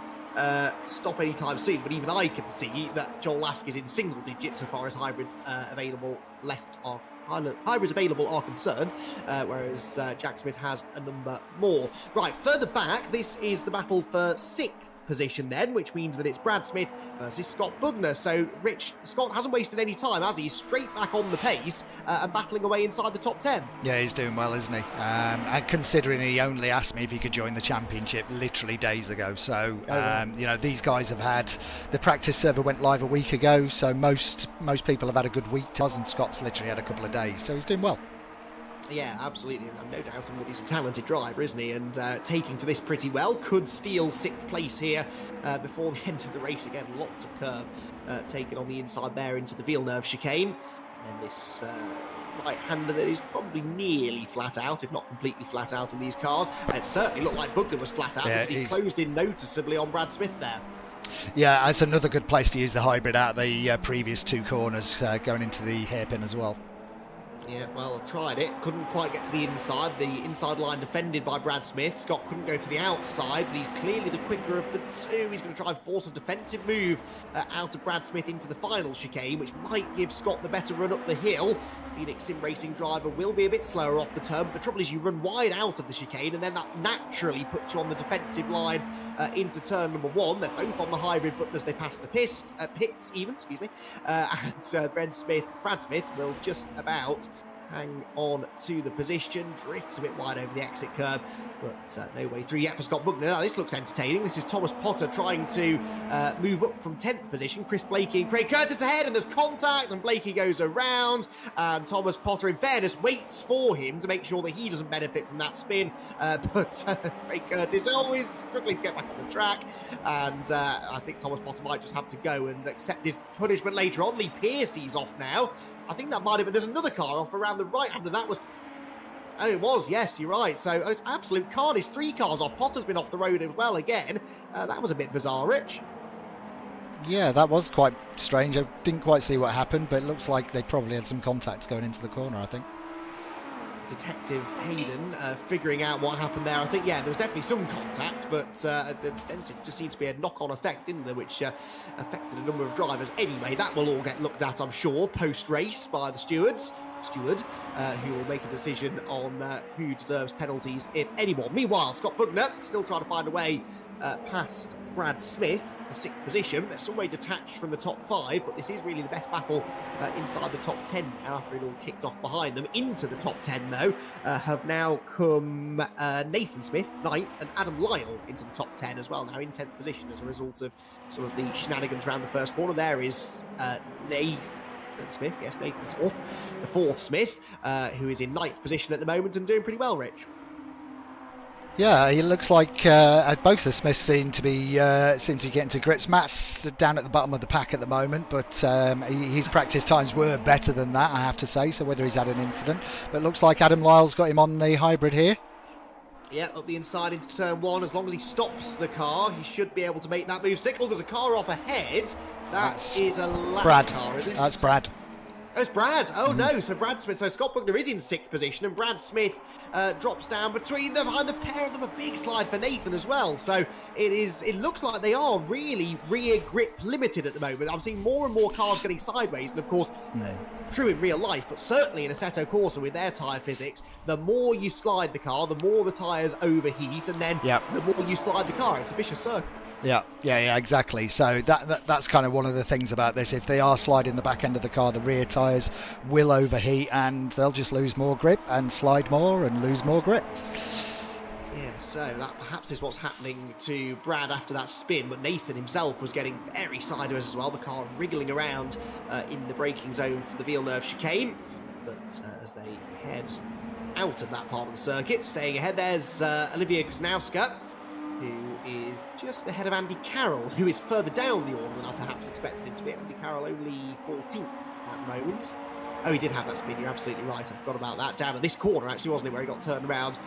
stop anytime soon. But even I can see that Joel Lask is in single digits as far as hybrids available are concerned, whereas Jack Smith has a number more. Right, further back, this is the battle for 6th position then, which means that it's Brad Smith versus Scott Bugner. So, Rich, Scott hasn't wasted any time, has he? He's straight back on the pace and battling away inside the top 10. Yeah, he's doing well, isn't he? And considering he only asked me if he could join the championship literally days ago. So, you know, these guys have had, the practice server went live a week ago, so most people have had a good week, and Scott's literally had a couple of days, so he's doing well. Yeah, absolutely. I'm no doubting that he's a talented driver, isn't he? And taking to this pretty well, could steal 6th place here before the end of the race. Again, lots of curb taken on the inside there into the Villeneuve chicane. And then this right-hander that is probably nearly flat out, if not completely flat out in these cars. It certainly looked like Bugner was flat out, because he closed in noticeably on Brad Smith there. Yeah, it's another good place to use the hybrid out the previous 2 corners, going into the hairpin as well. Yeah, well, tried it. Couldn't quite get to the inside. The inside line defended by Brad Smith. Scott couldn't go to the outside, but he's clearly the quicker of the two. He's going to try and force a defensive move out of Brad Smith into the final chicane, which might give Scott the better run up the hill. Phoenix Sim Racing driver will be a bit slower off the turn, but the trouble is you run wide out of the chicane, and then that naturally puts you on the defensive line into turn number 1. They're both on the hybrid button as they pass the pits even, excuse me. And Brad Smith will just about hang on to the position, drifts a bit wide over the exit curb, but no way through yet for Scott Bugner. Now this looks entertaining. This is Thomas Potter trying to move up from 10th position. Chris Blakey and Craig Curtis ahead, and there's contact, and Blakey goes around, and Thomas Potter, in fairness, waits for him to make sure that he doesn't benefit from that spin, but Craig Curtis always struggling to get back on the track, and I think Thomas Potter might just have to go and accept his punishment later on. Lee Piercy's off now. I think that might have been, there's another car off around the right hand, and that was, oh, it was, yes, you're right. So it's absolute carnage. 3 cars off. Potter's been off the road as well again. That was a bit bizarre, Rich. Yeah, that was quite strange. I didn't quite see what happened, but it looks like they probably had some contacts going into the corner, I think. Detective Hayden figuring out what happened there. I think, yeah, there was definitely some contact, but then it just seemed to be a knock-on effect, didn't there, which affected a number of drivers. Anyway, that will all get looked at, I'm sure, post-race by the steward, who will make a decision on who deserves penalties, if anyone. Meanwhile, Scott Bugner still trying to find a way past Brad Smith for 6th position. They're still way detached from the top 5, but this is really the best battle inside the top 10 after it all kicked off behind them. Into the top 10, though, have now come Nathan Smith, 9th, and Adam Lyle into the top 10 as well, now in 10th position as a result of some of the shenanigans around the first corner. There is Nathan Smith, the 4th Smith, who is in 9th position at the moment and doing pretty well, Rich. Yeah, it looks like both the Smiths seem to be getting to grips. Matt's down at the bottom of the pack at the moment, but his practice times were better than that, I have to say, so whether he's had an incident. But it looks like Adam Lyle's got him on the hybrid here. Yeah, up the inside into turn 1. As long as he stops the car, he should be able to make that move stick. Oh, there's a car off ahead. That's a lap Brad. car, is it? That's Brad. Oh, it's Brad. Oh, no. So Brad Smith. So Scott Bugner is in 6th position, and Brad Smith drops down between them. Behind the pair of them, a big slide for Nathan as well. So it looks like they are really rear grip limited at the moment. I'm seeing more and more cars getting sideways. And, of course, true in real life, but certainly in Assetto Corsa with their tyre physics, the more you slide the car, the more the tyres overheat, and then the more you slide the car. It's a vicious circle. Yeah, exactly. So that's kind of one of the things about this. If they are sliding the back end of the car, the rear tyres will overheat and they'll just lose more grip and slide more and lose more grip. Yeah, so that perhaps is what's happening to Brad after that spin, but Nathan himself was getting very sideways as well, the car wriggling around in the braking zone for the Villeneuve chicane. But as they head out of that part of the circuit, staying ahead, there's Olivier Kusnowska, who is just ahead of Andy Carroll, who is further down the order than I perhaps expected him to be. Andy Carroll only 14th at the moment. Oh, he did have that spin, you're absolutely right. I forgot about that. Down at this corner, actually, wasn't it, where he got turned around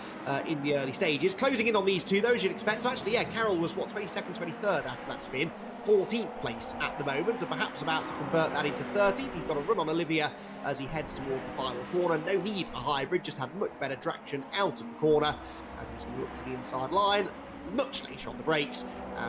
in the early stages. Closing in on these two, though, as you'd expect. So actually, yeah, Carroll was, 22nd, 23rd after that spin. 14th place at the moment, and perhaps about to convert that into 13th. He's got a run on Olivia as he heads towards the final corner. No need for hybrid, just had much better traction out of the corner. And he's going to look to the inside line. Much later on the brakes,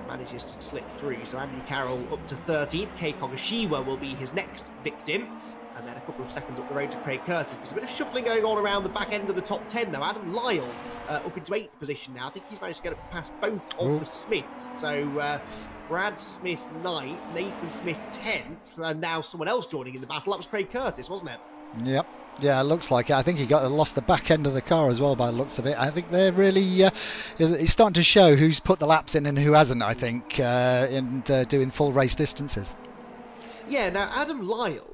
manages to slip through. So Andy Carroll up to 13th. Kei Kogashiwa will be his next victim. And then a couple of seconds up the road to Craig Curtis. There's a bit of shuffling going on around the back end of the top 10 though. Adam Lyle up into 8th position now. I think he's managed to get up past both of the Smiths. So Brad Smith 9th, Nathan Smith 10th, and now someone else joining in the battle. That was Craig Curtis, wasn't it? Yep. Yeah, it looks like it. I think he lost the back end of the car as well by the looks of it. I think they're really it's starting to show who's put the laps in and who hasn't, I think, and doing full race distances. Yeah, now Adam Lyle,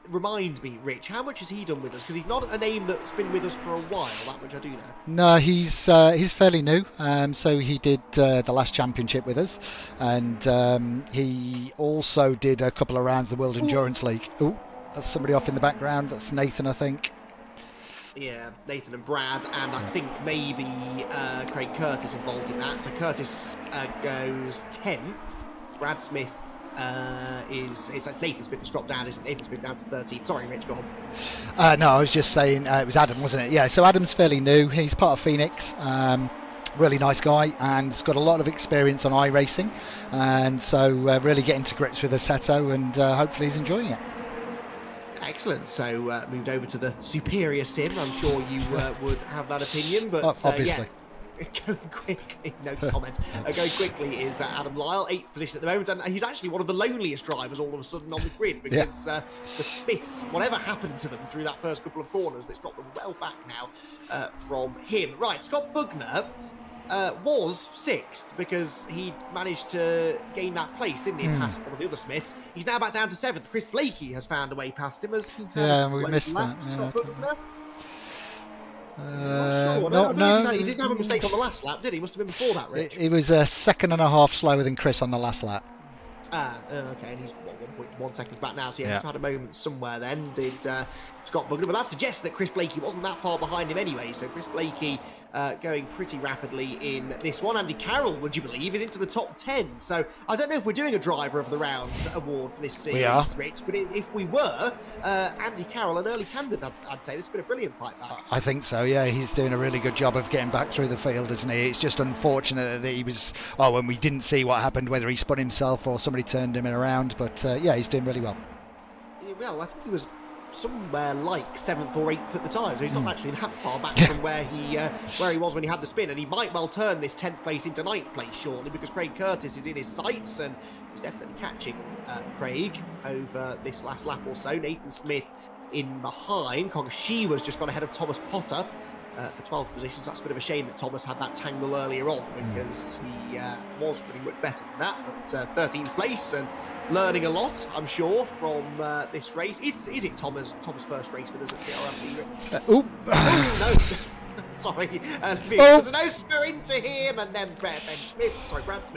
remind me, Rich, how much has he done with us? Because he's not a name that's been with us for a while, that much I do know. No, he's fairly new. So he did the last championship with us, and he also did a couple of rounds of the World Endurance League. Ooh. That's somebody off in the background. That's Nathan, I think. Yeah, Nathan and Brad, and I think maybe Craig Curtis involved in that. So Curtis goes 10th. Brad Smith it's like Nathan Smith has dropped down, isn't Nathan Smith down to 13th? Sorry, Rich, go on. No, I was just saying it was Adam, wasn't it? Yeah, so Adam's fairly new. He's part of Phoenix. Really nice guy, and has got a lot of experience on iRacing, and so really getting to grips with Assetto, and hopefully he's enjoying it. Excellent. So moved over to the superior sim. I'm sure you would have that opinion, but obviously. Going quickly, no comment. Going quickly is Adam Lyle, 8th position at the moment, and he's actually one of the loneliest drivers all of a sudden on the grid because the Smiths, whatever happened to them through that first couple of corners, it's dropped them well back now from him. Right, Scott Bugner was 6th because he managed to gain that place, didn't he, past one of the other Smiths. He's now back down to 7th. Chris Blakey has found a way past him as he has we missed lap. that. Scott Bugner. No, he didn't have a mistake on the last lap, did he? Must have been before that, Rich. He was a second and a half slower than Chris on the last lap. Okay, and he's 1.1 seconds back now, so just had a moment somewhere then, did Scott Bugner, but that suggests that Chris Blakey wasn't that far behind him anyway, so Chris Blakey going pretty rapidly in this one. Andy Carroll, would you believe, is into the top 10, so I don't know if we're doing a Driver of the Round award for this series, Rich, but if we were, Andy Carroll, an early candidate, I'd say. This has been a brilliant fight back. I think so, yeah, he's doing a really good job of getting back through the field, isn't he? It's just unfortunate that he was, when we didn't see what happened, whether he spun himself or somebody turned him around, but yeah, he's doing really well. Well, I think he was somewhere like 7th or 8th at the time, so he's not actually that far back from where he was when he had the spin, and he might well turn this 10th place into 9th place shortly because Craig Curtis is in his sights and he's definitely catching Craig over this last lap or so. Nathan Smith in behind. Kogashiwa's just gone ahead of Thomas Potter for 12th position, so that's a bit of a shame that Thomas had that tangle earlier on because he was pretty much better than that, but 13th place and learning a lot, I'm sure, from this race. Is it Thomas' first race with us at VRRC? No. Sorry. There's an Oscar into him, and then Brad Smith. Brad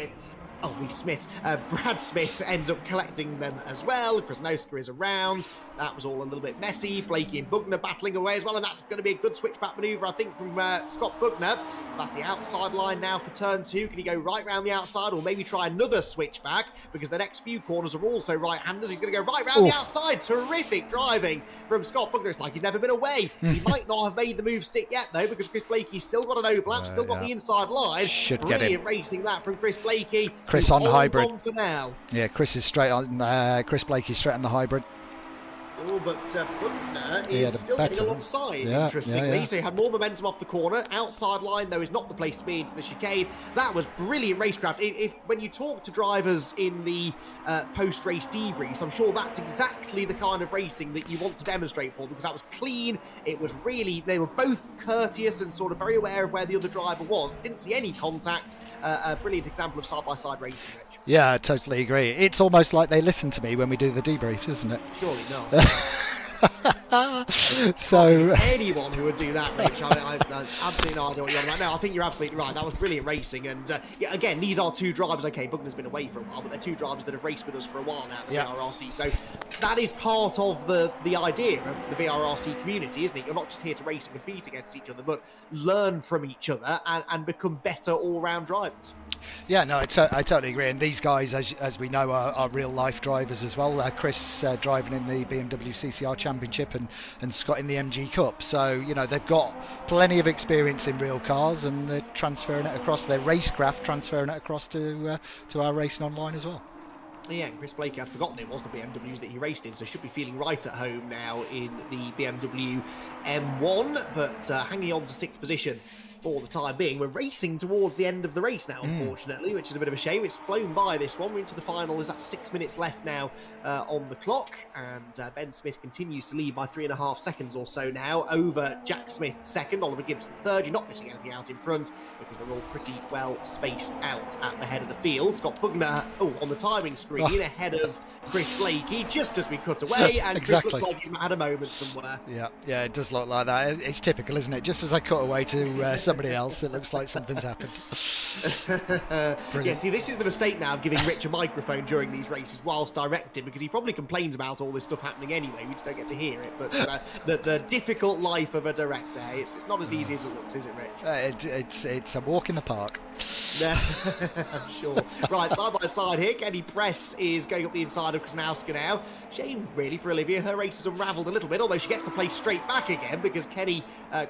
Smith ends up collecting them as well. Krasnowska is around. That was all a little bit messy. Blakey and Bugner battling away as well, and that's going to be a good switchback manoeuvre, I think, from Scott Bugner. That's the outside line now for turn 2. Can he go right round the outside, or maybe try another switchback, because the next few corners are also right-handers. He's going to go right round the outside. Terrific driving from Scott Bugner. It's like he's never been away. He might not have made the move stick yet, though, because Chris Blakey's still got an overlap, still got the inside line. Should Brilliant get him. racing that from Chris Blakey. Chris on the hybrid. On for now. Yeah, Chris is straight on. Chris Blakey's straight on the hybrid. Oh, but Bugner is still getting alongside, interestingly. So he had more momentum off the corner. Outside line, though, is not the place to be into the chicane. That was brilliant racecraft. When you talk to drivers in the post-race debriefs, I'm sure that's exactly the kind of racing that you want to demonstrate for, because that was clean. It was really, they were both courteous and sort of very aware of where the other driver was. Didn't see any contact. A brilliant example of side-by-side racing, Rich. Yeah, I totally agree. It's almost like they listen to me when we do the debriefs, isn't it? Surely not. So anyone who would do that, Rich, I absolutely no idea what you're on about. No, I think you're absolutely right. That was brilliant racing, and yeah, again, these are two drivers. Okay, Bugner's been away for a while, but they're two drivers that have raced with us for a while now at the VRRC. So that is part of the idea of the VRRC community, isn't it? You're not just here to race and compete against each other, but learn from each other and become better all-round drivers. Yeah, no, I totally agree. And these guys, as we know, are real-life drivers as well. Chris driving in the BMW CCR Championship and Scott in the MG Cup. So, you know, they've got plenty of experience in real cars, and they're transferring it across their racecraft, transferring it across to our racing online as well. Yeah, and Chris Blakey, I'd forgotten it was the BMWs that he raced in, so should be feeling right at home now in the BMW M1, but hanging on to 6th position for the time being. We're racing towards the end of the race now, unfortunately, which is a bit of a shame. It's flown by, this one. We're into the final. There's that 6 minutes left now on the clock, and Ben Smith continues to lead by 3.5 seconds or so now over Jack Smith second, Oliver Gibson third. You're not missing anything out in front because they're all pretty well spaced out at the head of the field. Scott Bugner on the timing screen ahead of Chris Blakey just as we cut away, and exactly. Chris looks like he had a moment somewhere. Yeah, it does look like that. It's typical, isn't it? Just as I cut away to somebody else, it looks like something's happened. Yeah, see, this is the mistake now of giving Rich a microphone during these races whilst directing, because he probably complains about all this stuff happening anyway. We just don't get to hear it. But the difficult life of a director, it's not as easy as it looks, is it, Rich? It's a walk in the park. Yeah, I'm sure. Right, side by side here, Kenny Press is going up the inside of Krasnowska now. Shame, really, for Olivia. Her race has unravelled a little bit, although she gets the place straight back again because Kenny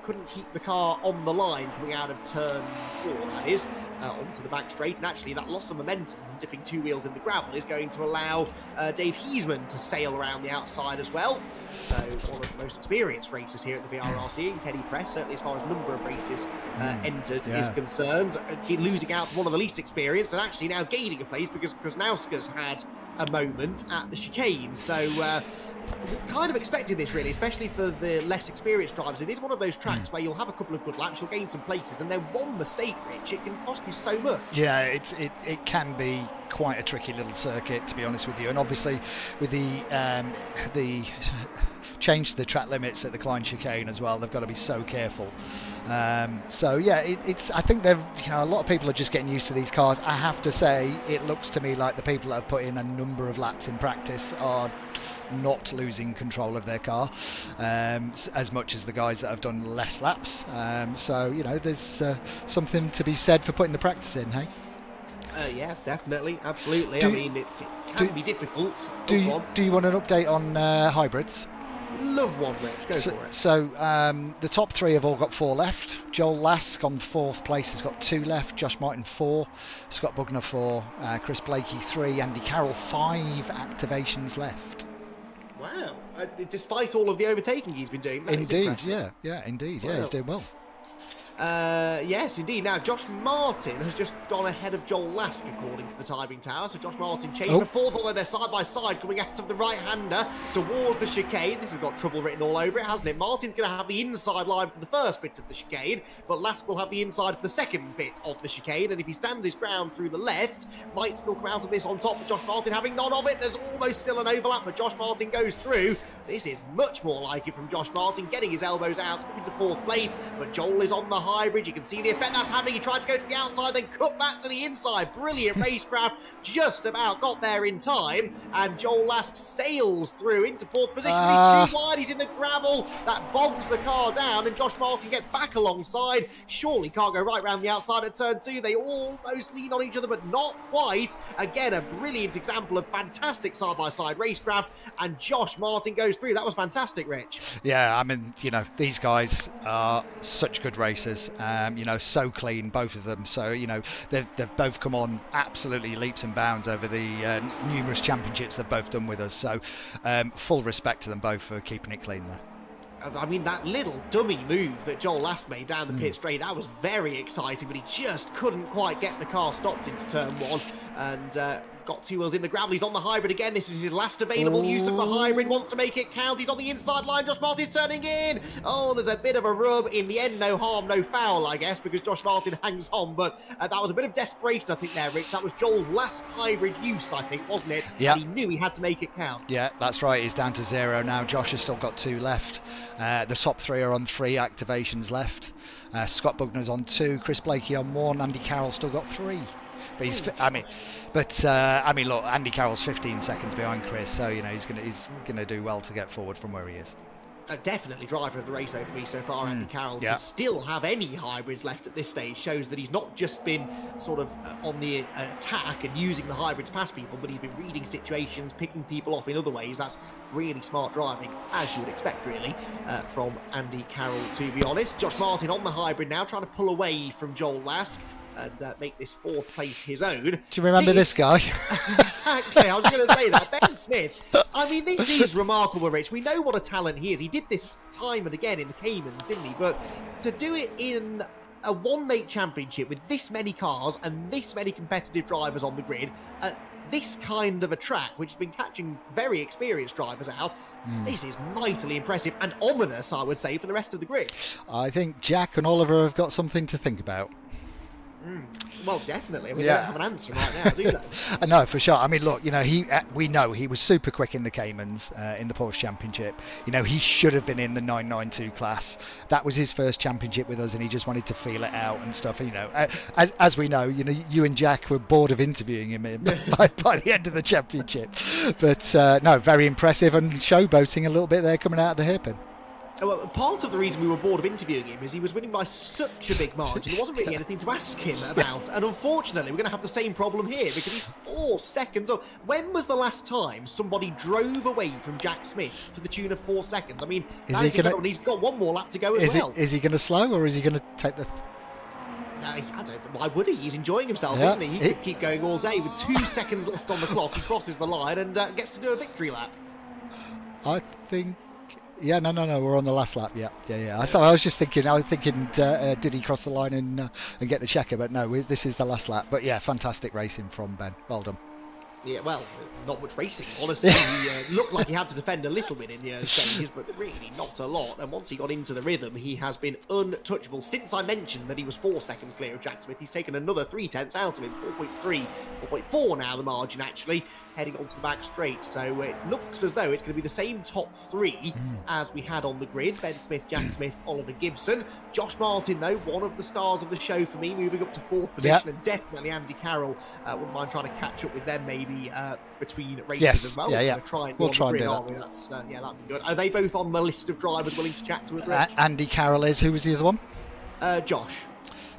couldn't keep the car on the line coming out of turn 4, that is, onto the back straight. And actually, that loss of momentum from dipping 2 wheels in the gravel is going to allow Dave Heisman to sail around the outside as well. So one of the most experienced racers here at the VRRC, and Kenny Press, certainly as far as number of races entered is concerned, losing out to one of the least experienced, and actually now gaining a place because Krasnowska's had a moment at the chicane. So we kind of expected this, really, especially for the less experienced drivers. It is one of those tracks where you'll have a couple of good laps, you'll gain some places, and then one mistake, Rich, it can cost you so much. Yeah, it can be quite a tricky little circuit, to be honest with you. And obviously with the change to the track limits at the Klein chicane as well, they've got to be so careful. So yeah, I think they've, a lot of people are just getting used to these cars. I have to say, it looks to me like the people that have put in a number of laps in practice are not losing control of their car as much as the guys that have done less laps. So there's something to be said for putting the practice in, hey? Yeah, definitely, absolutely. I mean, it can be difficult. Do you want an update on hybrids? Love one, Rich. Go for it. So the top 3 have all got 4 left. Joel Lask on 4th place has got 2 left. Josh Martin 4. Scott Bugner 4. Chris Blakey 3. Andy Carroll 5 activations left. Wow. Despite all of the overtaking he's been doing. Indeed, yeah, indeed. Wow. Yeah, he's doing well. Yes, indeed. Now, Josh Martin has just gone ahead of Joel Lask, according to the timing tower. So Josh Martin changed for 4th, although they're side by side coming out of the right-hander towards the chicane. This has got trouble written all over it, hasn't it? Martin's going to have the inside line for the first bit of the chicane, but Lask will have the inside for the second bit of the chicane. And if he stands his ground through the left, might still come out of this on top. But Josh Martin having none of it. There's almost still an overlap, but Josh Martin goes through. This is much more like it from Josh Martin, getting his elbows out up into 4th place, but Joel is on the hybrid. You can see the effect that's having. He tried to go to the outside, then cut back to the inside. Brilliant racecraft, just about got there in time, and Joel Lask sails through into 4th position. He's too wide, he's in the gravel. That bogs the car down, and Josh Martin gets back alongside. Surely can't go right round the outside at turn 2. They almost lean on each other, but not quite. Again, a brilliant example of fantastic side-by-side racecraft, and Josh Martin goes through. That was fantastic, Rich. Yeah, I mean, you know, these guys are such good racers, you know, so clean, both of them. So, you know, they've both come on absolutely leaps and bounds over the numerous championships they've both done with us. So, full respect to them both for keeping it clean there. I mean, that little dummy move that Joel Lask made down the pit straight, that was very exciting, but he just couldn't quite get the car stopped into turn 1, and got 2 wheels in the gravel. He's on the hybrid again. This is his last available use of the hybrid. Wants to make it count. He's on the inside line. Josh Martin's turning in. Oh, there's a bit of a rub. In the end, no harm, no foul, I guess, because Josh Martin hangs on. But that was a bit of desperation, I think, there, Rich. That was Joel's last hybrid use, I think, wasn't it? Yeah. And he knew he had to make it count. Yeah, that's right. He's down to 0 now. Josh has still got 2 left. The top 3 are on 3 activations left. Scott Bugner's on 2. Chris Blakey on 1. Andy Carroll still got 3. But he's, I mean, look, Andy Carroll's 15 seconds behind Chris, so you know he's gonna do well to get forward from where he is. Definitely driver of the race, though, for me so far, Andy Carroll. To still have any hybrids left at this stage shows that he's not just been sort of on the attack and using the hybrids past people, but he's been reading situations, picking people off in other ways. That's really smart driving, as you would expect, really, from Andy Carroll, to be honest. Josh Martin on the hybrid now, trying to pull away from Joel Lask and make this 4th place his own. Do you remember this guy? Exactly, I was going to say that. Ben Smith, I mean, this is remarkable, Rich. We know what a talent he is. He did this time and again in the Caymans, didn't he? But to do it in a one-make championship with this many cars and this many competitive drivers on the grid, at this kind of a track, which has been catching very experienced drivers out, this is mightily impressive and ominous, I would say, for the rest of the grid. I think Jack and Oliver have got something to think about. Well, definitely. I mean, they don't have an answer right now, do they? No, for sure. I mean, look, you know, we know he was super quick in the Caymans in the Porsche Championship. You know, he should have been in the 992 class. That was his first championship with us, and he just wanted to feel it out and stuff. You know, as we know, you and Jack were bored of interviewing him by the end of the championship. But no, very impressive and showboating a little bit there coming out of the hairpin. Well, part of the reason we were bored of interviewing him is he was winning by such a big margin. There wasn't really anything to ask him about. And unfortunately, we're going to have the same problem here because he's 4 seconds up. When was the last time somebody drove away from Jack Smith to the tune of 4 seconds? I mean, he's got 1 more lap to go as well. Is he going to slow or is he going to take the... No, I don't know. Why would he? He's enjoying himself, isn't he? He could keep going all day. With 2 seconds left on the clock, he crosses the line and gets to do a victory lap. I think... Yeah, no, we're on the last lap. Yeah. I was just thinking, did he cross the line and get the checker? But no, this is the last lap. But yeah, fantastic racing from Ben. Well done. Yeah, well, not much racing, honestly. He looked like he had to defend a little bit in the early stages, but really not a lot. And once he got into the rhythm, he has been untouchable. Since I mentioned that he was 4 seconds clear of Jack Smith, he's taken another 3/10 out of him. 4.3, 4.4 now the margin, actually, heading onto the back straight. So it looks as though it's going to be the same top 3 as we had on the grid. Ben Smith, Jack Smith, Oliver Gibson. Josh Martin, though, one of the stars of the show for me, moving up to 4th position, and definitely Andy Carroll. Wouldn't mind trying to catch up with them maybe between races as well. Yeah. We'll try and do that. That's, that'd be good. Are they both on the list of drivers willing to chat to us, Rich? Andy Carroll is. Who was the other one? Josh.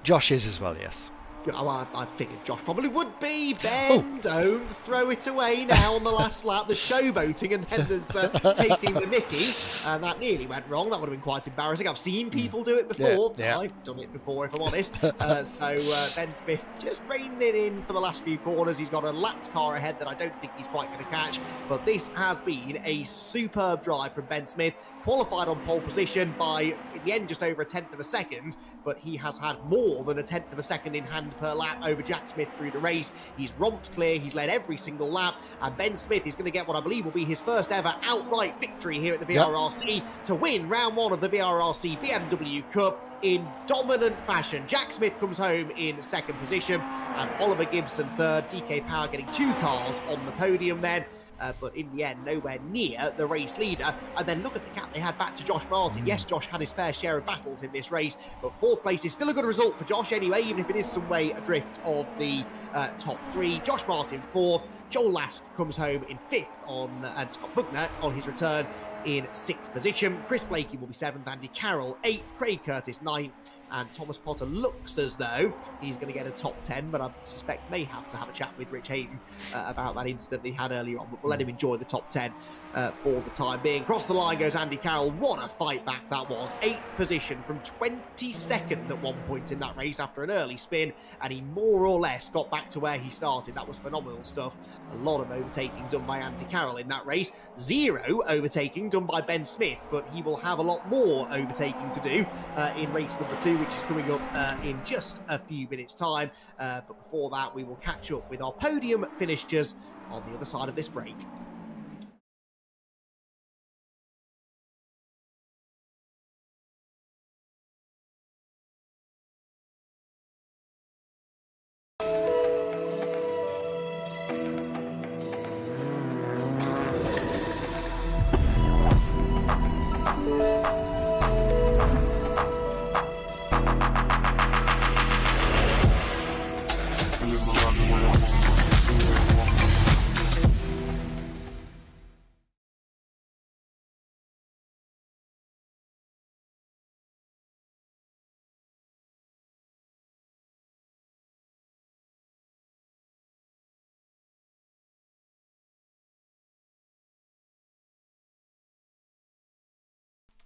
Josh is as well, yes. Oh, I figured Josh probably would be. Ben, don't throw it away now on the last lap. There's showboating and then there's taking the mickey. And that nearly went wrong. That would have been quite embarrassing. I've seen people do it before. Yeah. I've done it before, if I'm honest. So Ben Smith just reining it in for the last few corners. He's got a lapped car ahead that I don't think he's quite going to catch. But this has been a superb drive from Ben Smith. Qualified on pole position by, in the end, just over 1/10 of a second, but he has had more than 1/10 of a second in hand per lap over Jack Smith through the race. He's romped clear, he's led every single lap, and Ben Smith is going to get what I believe will be his first ever outright victory here at the VRRC to win round 1 of the VRRC BMW Cup in dominant fashion. Jack Smith comes home in 2nd position, and Oliver Gibson 3rd, DK Power getting 2 cars on the podium then. but in the end, nowhere near the race leader. And then look at the gap they had back to Josh Martin. Yes, Josh had his fair share of battles in this race, but fourth place is still a good result for Josh anyway, even if it is some way adrift of the top three. Josh Martin fourth, Joel Lask comes home in fifth and Scott Buckner on his return in sixth position. Chris Blakey will be seventh, Andy Carroll eighth, Craig Curtis ninth, and Thomas Potter looks as though he's going to get a top 10, but I suspect may have to have a chat with Rich Hayden about that incident he had earlier on, but we'll let him enjoy the top 10 for the time being. Across the line goes Andy Carroll. What a fight back that was. 8th position from 22nd at one point in that race after an early spin, and he more or less got back to where he started. That was phenomenal stuff. A lot of overtaking done by Andy Carroll in that race. 0 overtaking done by Ben Smith, but he will have a lot more overtaking to do in race number 2, which is coming up in just a few minutes' time. But before that, we will catch up with our podium finishers on the other side of this break.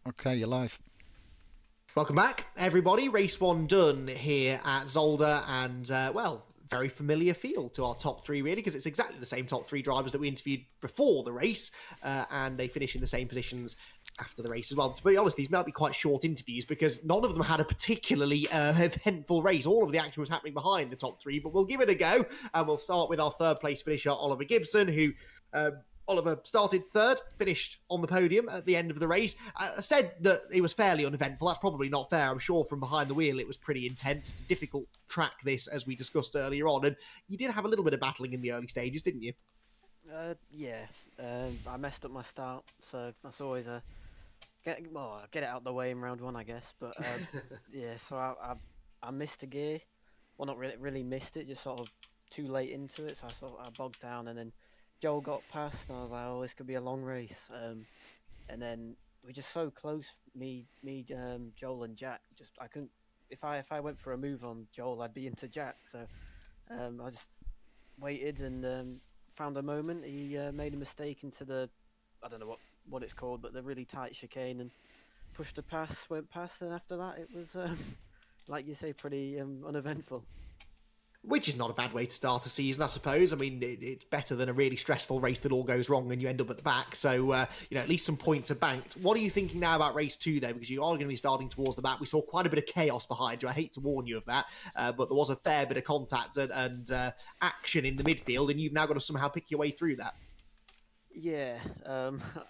Okay, you're live. Welcome back, everybody. Race 1 done here at Zolder, and, well, very familiar field to our top 3, really, because it's exactly the same top 3 drivers that we interviewed before the race, and they finish in the same positions after the race as well. To be honest, these might be quite short interviews because none of them had a particularly eventful race. All of the action was happening behind the top 3, but we'll give it a go, and we'll start with our third place finisher, Oliver Gibson, who... Oliver started third, finished on the podium at the end of the race. Said that it was fairly uneventful. That's probably not fair. I'm sure from behind the wheel it was pretty intense. It's a difficult track, this, as we discussed earlier on. And you did have a little bit of battling in the early stages, didn't you? Yeah. I messed up my start, so that's always a... get it out of the way in round 1, I guess. But yeah, so I missed a gear. Well, not really missed it, just sort of too late into it. So I bogged down, and then Joel got past, and I was like, "Oh, this could be a long race." And then we're just so close. Me, Joel, and Jack. Just I couldn't. If I went for a move on Joel, I'd be into Jack. So I just waited and found a moment. He made a mistake into the, I don't know what it's called, but the really tight chicane, and pushed a pass, went past, and after that it was, like you say, pretty uneventful. Which is not a bad way to start a season, I suppose. I mean, it's better than a really stressful race that all goes wrong and you end up at the back. So, you know, at least some points are banked. What are you thinking now about race 2, though? Because you are going to be starting towards the back. We saw quite a bit of chaos behind you. I hate to warn you of that, but there was a fair bit of contact and action in the midfield, and you've now got to somehow pick your way through that. Yeah,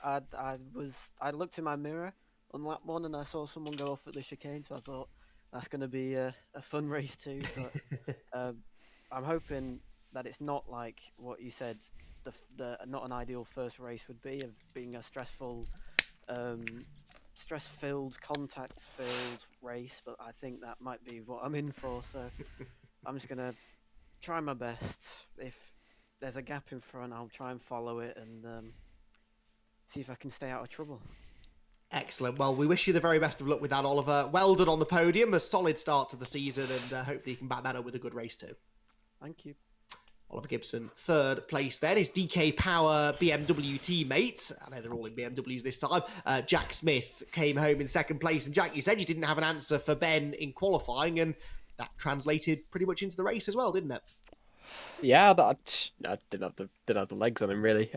I looked in my mirror on lap 1 and I saw someone go off at the chicane, so I thought that's going to be a fun race too. But I'm hoping that it's not like what you said, the not an ideal first race would be, of being a stressful, stress-filled, contact-filled race. But I think that might be what I'm in for. So I'm just gonna try my best. If there's a gap in front, I'll try and follow it and see if I can stay out of trouble. Excellent. Well, we wish you the very best of luck with that, Oliver. Well done on the podium. A solid start to the season, and hopefully you can back that up with a good race too. Thank you. Oliver Gibson, third place then. His DK Power BMW teammates, I know they're all in BMWs this time, Jack Smith came home in second place. And Jack, you said you didn't have an answer for Ben in qualifying, and that translated pretty much into the race as well, didn't it? Yeah, but I didn't have the legs on him, really.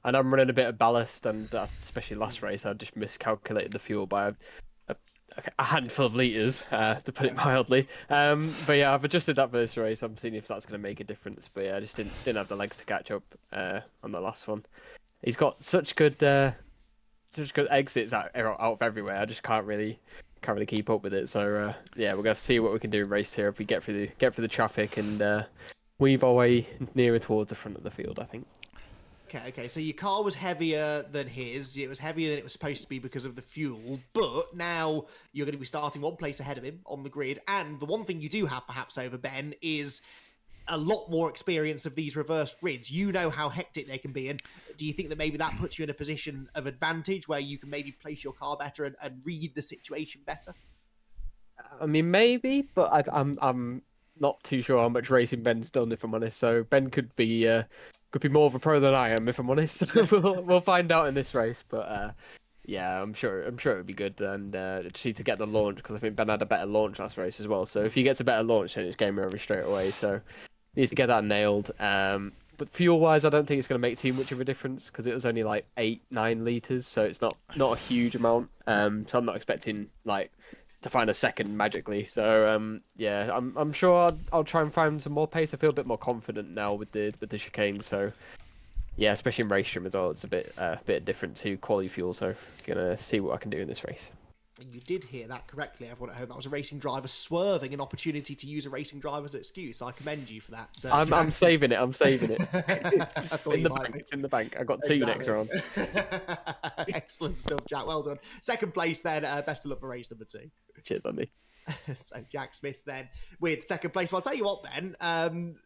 And I'm running a bit of ballast, and especially last race, I just miscalculated the fuel by a handful of litres, to put it mildly. But yeah, I've adjusted that for this race. I'm seeing if that's going to make a difference. But yeah, I just didn't have the legs to catch up on the last one. He's got such good exits out of everywhere. I just can't really keep up with it. So yeah, we're gonna see what we can do in race here if we get through the traffic and weave our way nearer towards the front of the field, I think. Okay. So your car was heavier than his. It was heavier than it was supposed to be because of the fuel. But now you're going to be starting one place ahead of him on the grid. And the one thing you do have perhaps over Ben is a lot more experience of these reversed grids. You know how hectic they can be. And do you think that maybe that puts you in a position of advantage where you can maybe place your car better and read the situation better? I mean, maybe, but I'm not too sure how much racing Ben's done, if I'm honest. So Ben could be more of a pro than I am, if I'm honest. So we'll find out in this race. But yeah, I'm sure it would be good. And just need to get the launch, because I think Ben had a better launch last race as well. So if he gets a better launch, then it's game over straight away. So needs to get that nailed. But fuel-wise, I don't think it's going to make too much of a difference, because it was only like 8-9 liters, so it's not a huge amount. So I'm not expecting like to find a second magically. So yeah, I'm sure I'll try and find some more pace. I feel a bit more confident now with the chicane. So yeah, especially in race stream as well, it's a bit different to quality fuel. So gonna see what I can do in this race. And you did hear that correctly, everyone at home. That was a racing driver swerving an opportunity to use a racing driver's excuse. I commend you for that. I'm saving it. I'm saving it. I thought in you the might bank. be. It's in the bank. I got two next round. Excellent stuff, Jack. Well done. Second place then. Best of luck for race number 2. Cheers, Andy. So Jack Smith then with second place. Well, I'll tell you what then.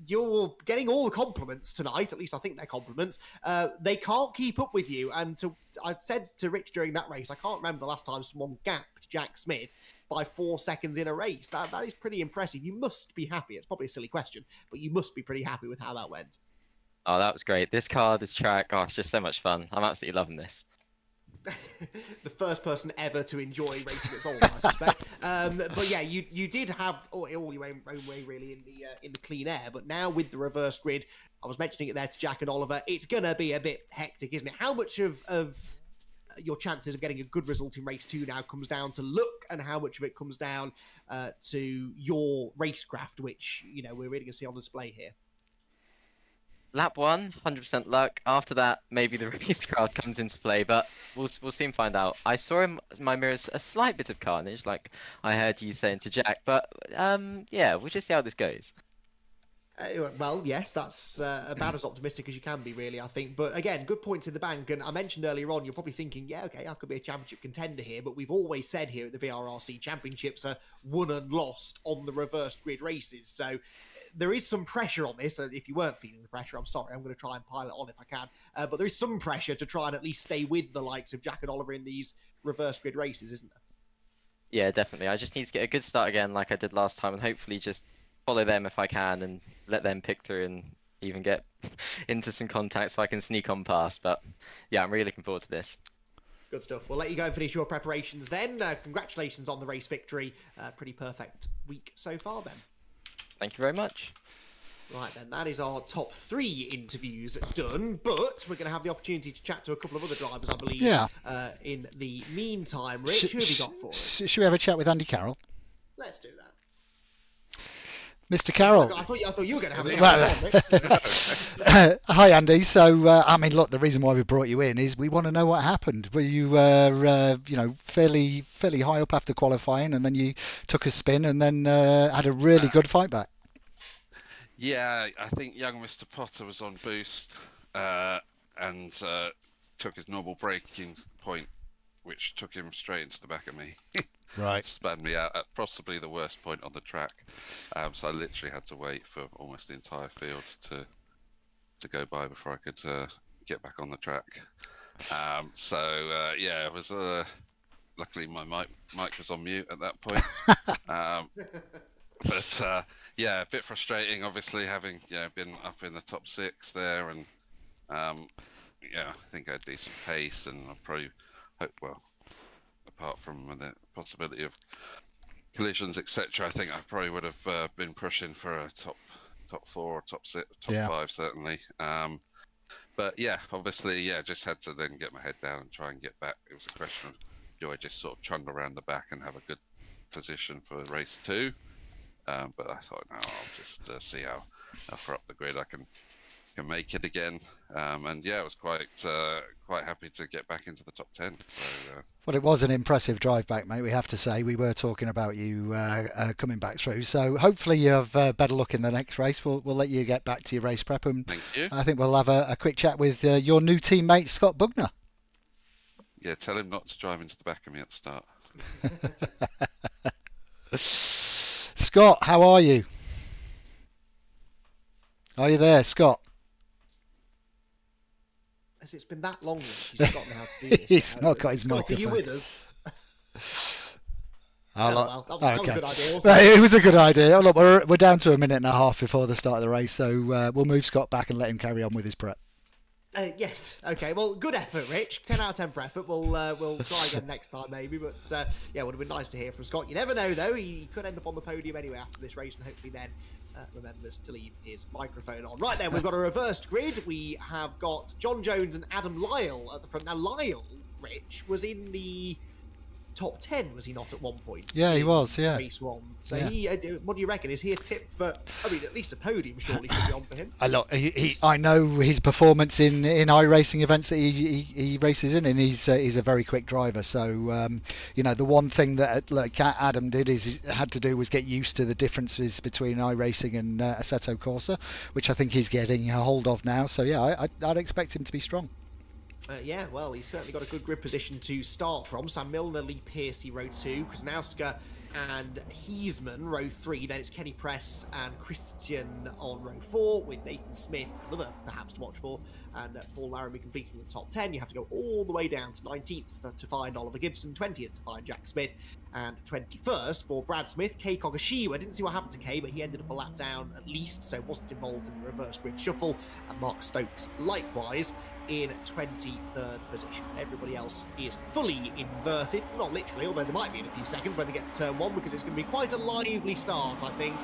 You're getting all the compliments tonight. At least I think they're compliments. They can't keep up with you. And I said to Rich during that race, I can't remember the last time someone gapped Jack Smith by 4 seconds in a race. That is pretty impressive. You must be happy. It's probably a silly question, but you must be pretty happy with how that went. Oh, that was great. This car, this track, oh, it's just so much fun. I'm absolutely loving this. The first person ever to enjoy racing at Zolder, I suspect. But yeah, you did have all your own way really in the clean air. But now with the reverse grid, I was mentioning it there to Jack and Oliver, it's gonna be a bit hectic, isn't it? How much of your chances of getting a good result in race 2 now comes down to luck, and how much of it comes down to your racecraft, which we're really gonna see on display here? Lap 1, 100% luck. After that, maybe the race card comes into play, but we'll soon find out. I saw in my mirrors a slight bit of carnage, like I heard you saying to Jack, but yeah, we'll just see how this goes. Well, yes, that's about as optimistic as you can be, really, I think. But again, good points in the bank. And I mentioned earlier on, you're probably thinking, yeah, okay, I could be a championship contender here. But we've always said here at the VRRC, championships are won and lost on the reversed grid races. So there is some pressure on this. And if you weren't feeling the pressure, I'm sorry, I'm going to try and pile it on if I can. But there is some pressure to try and at least stay with the likes of Jack and Oliver in these reversed grid races, isn't there? Yeah, definitely. I just need to get a good start again like I did last time, and hopefully just follow them if I can and let them pick through and even get into some contact so I can sneak on past. But yeah, I'm really looking forward to this. Good stuff. We'll let you go and finish your preparations then. Congratulations on the race victory. Pretty perfect week so far, Ben. Thank you very much. Right then, that is our top 3 interviews done, but we're going to have the opportunity to chat to a couple of other drivers, I believe, in the meantime. Rich, who have you got for us? Should we have a chat with Andy Carroll? Let's do that. Mr. Carroll. I thought you were going to have a chat. Hi, Andy. So, I mean, look, the reason why we brought you in is we want to know what happened. Were you, fairly high up after qualifying, and then you took a spin, and then had a really good fight back? Yeah, I think young Mr. Potter was on boost and took his normal braking point, which took him straight into the back of me. Right. Spun me out at possibly the worst point on the track. So I literally had to wait for almost the entire field to go by before I could get back on the track. Yeah, it was luckily my mic was on mute at that point. But yeah, a bit frustrating, obviously, having been up in the top 6 there, and yeah, I think I had decent pace, and I probably hope, well, apart from the possibility of collisions, etc., I think I probably would have been pushing for a top 4 or top 6, top 5 certainly. But yeah, obviously, yeah, just had to then get my head down and try and get back. It was a question of, do I just sort of trundle around the back and have a good position for race 2? But I thought, no, I'll just see how far up the grid I can make it again. And yeah, I was quite happy to get back into the top 10. So, well, it was an impressive drive back, mate. We have to say, we were talking about you coming back through. So hopefully you have better luck in the next race. We'll let you get back to your race prep, and thank you. I think we'll have a quick chat with your new teammate Scott Bugner. Yeah, tell him not to drive into the back of me at the start. Scott, how are you? Are you there, Scott? As it's been that long, he's forgotten how to do this. He's not got his Scott, are you microphone. with us? Well, that was a good idea, wasn't it? It was a good idea. Oh, look, we're down to a minute and a half before the start of the race, so we'll move Scott back and let him carry on with his prep. Yes. Okay. Well, good effort, Rich. 10 out of 10 for effort. We'll try again next time, maybe. But yeah, would have been nice to hear from Scott. You never know, though. He could end up on the podium anyway after this race, and hopefully then remembers to leave his microphone on. Right then, we've got a reversed grid. We have got John Jones and Adam Lyle at the front. Now, Lyle, Rich, was in the top 10, was he not, at one point? Yeah, he was, yeah. Race 1. So yeah. he, what do you reckon? Is he a tip for, I mean, at least a podium surely should be on for him? I know his performance in iRacing events that he races in, and he's a very quick driver. So, you know, the one thing that like Adam did had to do was get used to the differences between iRacing and Assetto Corsa, which I think he's getting a hold of now. So, yeah, I'd expect him to be strong. Yeah, well, he's certainly got a good grid position to start from. Sam Milner, Lee Piercy, row 2, Krasnowska and Heisman, row 3. Then it's Kenny Press and Christian on row 4, with Nathan Smith, another perhaps to watch for, and Paul Laramie completing the top 10. You have to go all the way down to 19th to find Oliver Gibson, 20th to find Jack Smith, and 21st for Brad Smith. Kei Kogashiwa, didn't see what happened to Kei, but he ended up a lap down at least, so wasn't involved in the reverse grid shuffle. And Mark Stokes likewise in 23rd position. Everybody else is fully inverted, not literally, although there might be in a few seconds when they get to turn 1, because it's going to be quite a lively start, I think,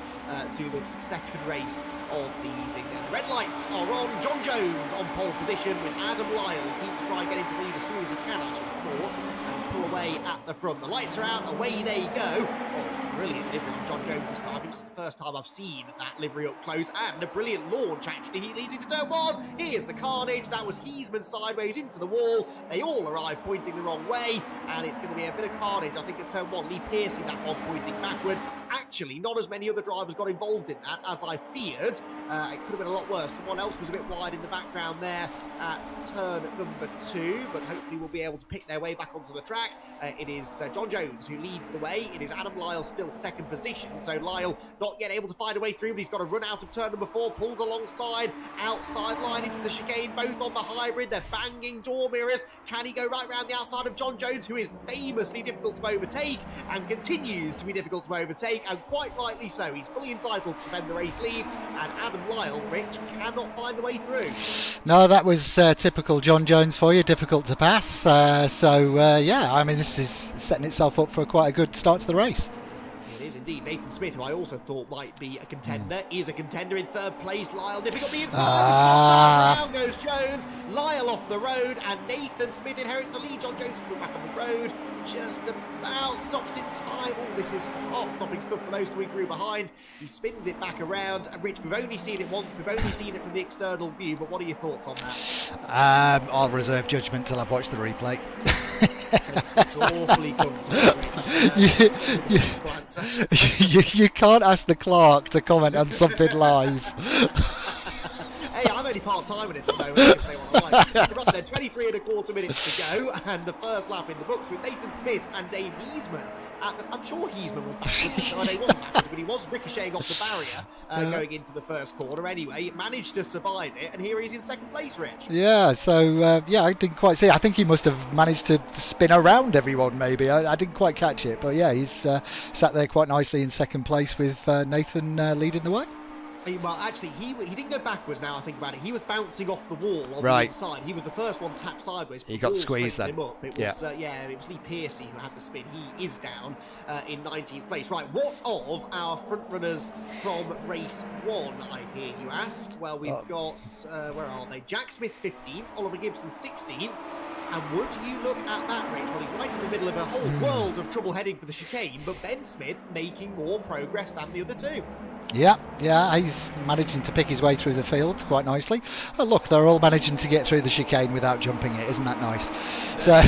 to this second race of the evening. The red lights are on. John Jones on pole position, with Adam Lyle keeps trying to get into the lead as soon as he can, I thought, and pull away at the front. The lights are out, away they go. Oh, brilliant livery on John Jones' car. I think that's the first time I've seen that livery up close, and a brilliant launch, actually. He leads into turn 1. Here's the carnage. That was Heisman sideways into the wall. They all arrive pointing the wrong way, and it's going to be a bit of carnage, I think, at turn 1. Lee Piercy, that was pointing backwards. Actually, not as many other drivers got involved in that as I feared. It could have been a lot worse. Someone else was a bit wide in the background there at turn number 2, but hopefully we'll be able to pick their way back onto the track. It is John Jones who leads the way. It is Adam Lyle still second position, so Lyle not yet able to find a way through, but he's got to run out of turn number 4, pulls alongside, outside line into the chicane, both on the hybrid. They're banging door mirrors. Can he go right round the outside of John Jones, who is famously difficult to overtake and continues to be difficult to overtake, and quite rightly so. He's fully entitled to defend the race lead, and Adam Lyle, Rich, cannot find a way through. No, that was typical John Jones for you, difficult to pass. Yeah, I mean, this is setting itself up for quite a good start to the race. It is indeed. Nathan Smith, who I also thought might be a contender, is a contender in 3rd place. Lyle nipping up the inside. Down goes Jones. Lyle off the road, and Nathan Smith inherits the lead. John Jones is coming back on the road. Just about stops in time. Oh, this is heart-stopping stuff for those coming through behind. He spins it back around. And Rich, we've only seen it once. We've only seen it from the external view. But what are your thoughts on that? I'll reserve judgment till I've watched the replay. It's awfully comfortable, Rich. You can't ask the clerk to comment on something live. Hey, I'm only part-time in it at the moment, I can say what I like. Right there, 23 and a quarter minutes to go, and the first lap in the books with Nathan Smith and Dave Heisman. I'm sure Heisman was backwards. No, he wasn't backwards, but he was ricocheting off the barrier going into the first corner anyway. He managed to survive it, and here he's in second place, Rich. Yeah, so, yeah, I didn't quite see it. I think he must have managed to spin around everyone, maybe. I didn't quite catch it, but yeah, he's sat there quite nicely in second place with Nathan leading the way. Well, actually, he didn't go backwards now I think about it. He was bouncing off the wall on right. the inside. He was the first one tapped sideways. He got squeezed then. Him up. It was, it was Lee Piercy who had the spin. He is down in 19th place. Right, what of our front runners from race 1, I hear you ask? Well, we've got, where are they? Jack Smith 15th, Oliver Gibson 16th. And would you look at that, Rich? Well, he's right in the middle of a whole world of trouble heading for the chicane, but Ben Smith making more progress than the other two. Yeah, he's managing to pick his way through the field quite nicely. Oh, look, they're all managing to get through the chicane without jumping it. Isn't that nice? So.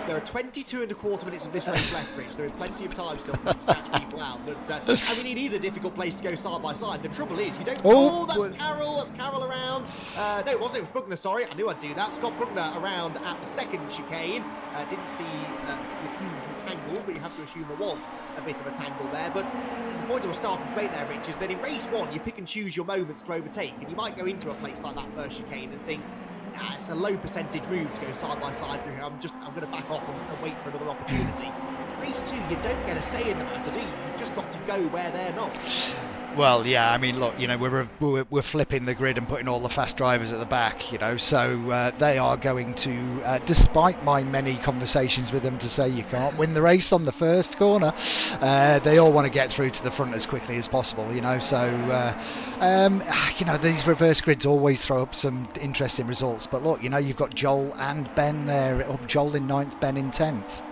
There are 22 1/4 minutes of this race left, Rich. There is plenty of time still for them to catch people out. But I mean, it is a difficult place to go side by side. The trouble is, you don't. Oh, that's Carroll. That's Carroll around. No, it wasn't. It was Brugner. Sorry, I knew I'd do that. Scott Brugner around at the second chicane. Didn't see the tangle, but you have to assume there was a bit of a tangle there. But the point I was starting to make there, Rich, is that in race one, you pick and choose your moments to overtake, and you might go into a place like that first chicane and think, nah, it's a low percentage move to go side by side through here. I'm going to back off and wait for another opportunity. Race 2, you don't get a say in the matter, do you? You've just got to go where they're not. Well, yeah, I mean, look, you know, we're flipping the grid and putting all the fast drivers at the back, you know, so they are going to, despite my many conversations with them to say you can't win the race on the first corner, they all want to get through to the front as quickly as possible, you know, so, you know, these reverse grids always throw up some interesting results, but look, you know, you've got Joel and Ben there, Joel in 9th, Ben in 10th.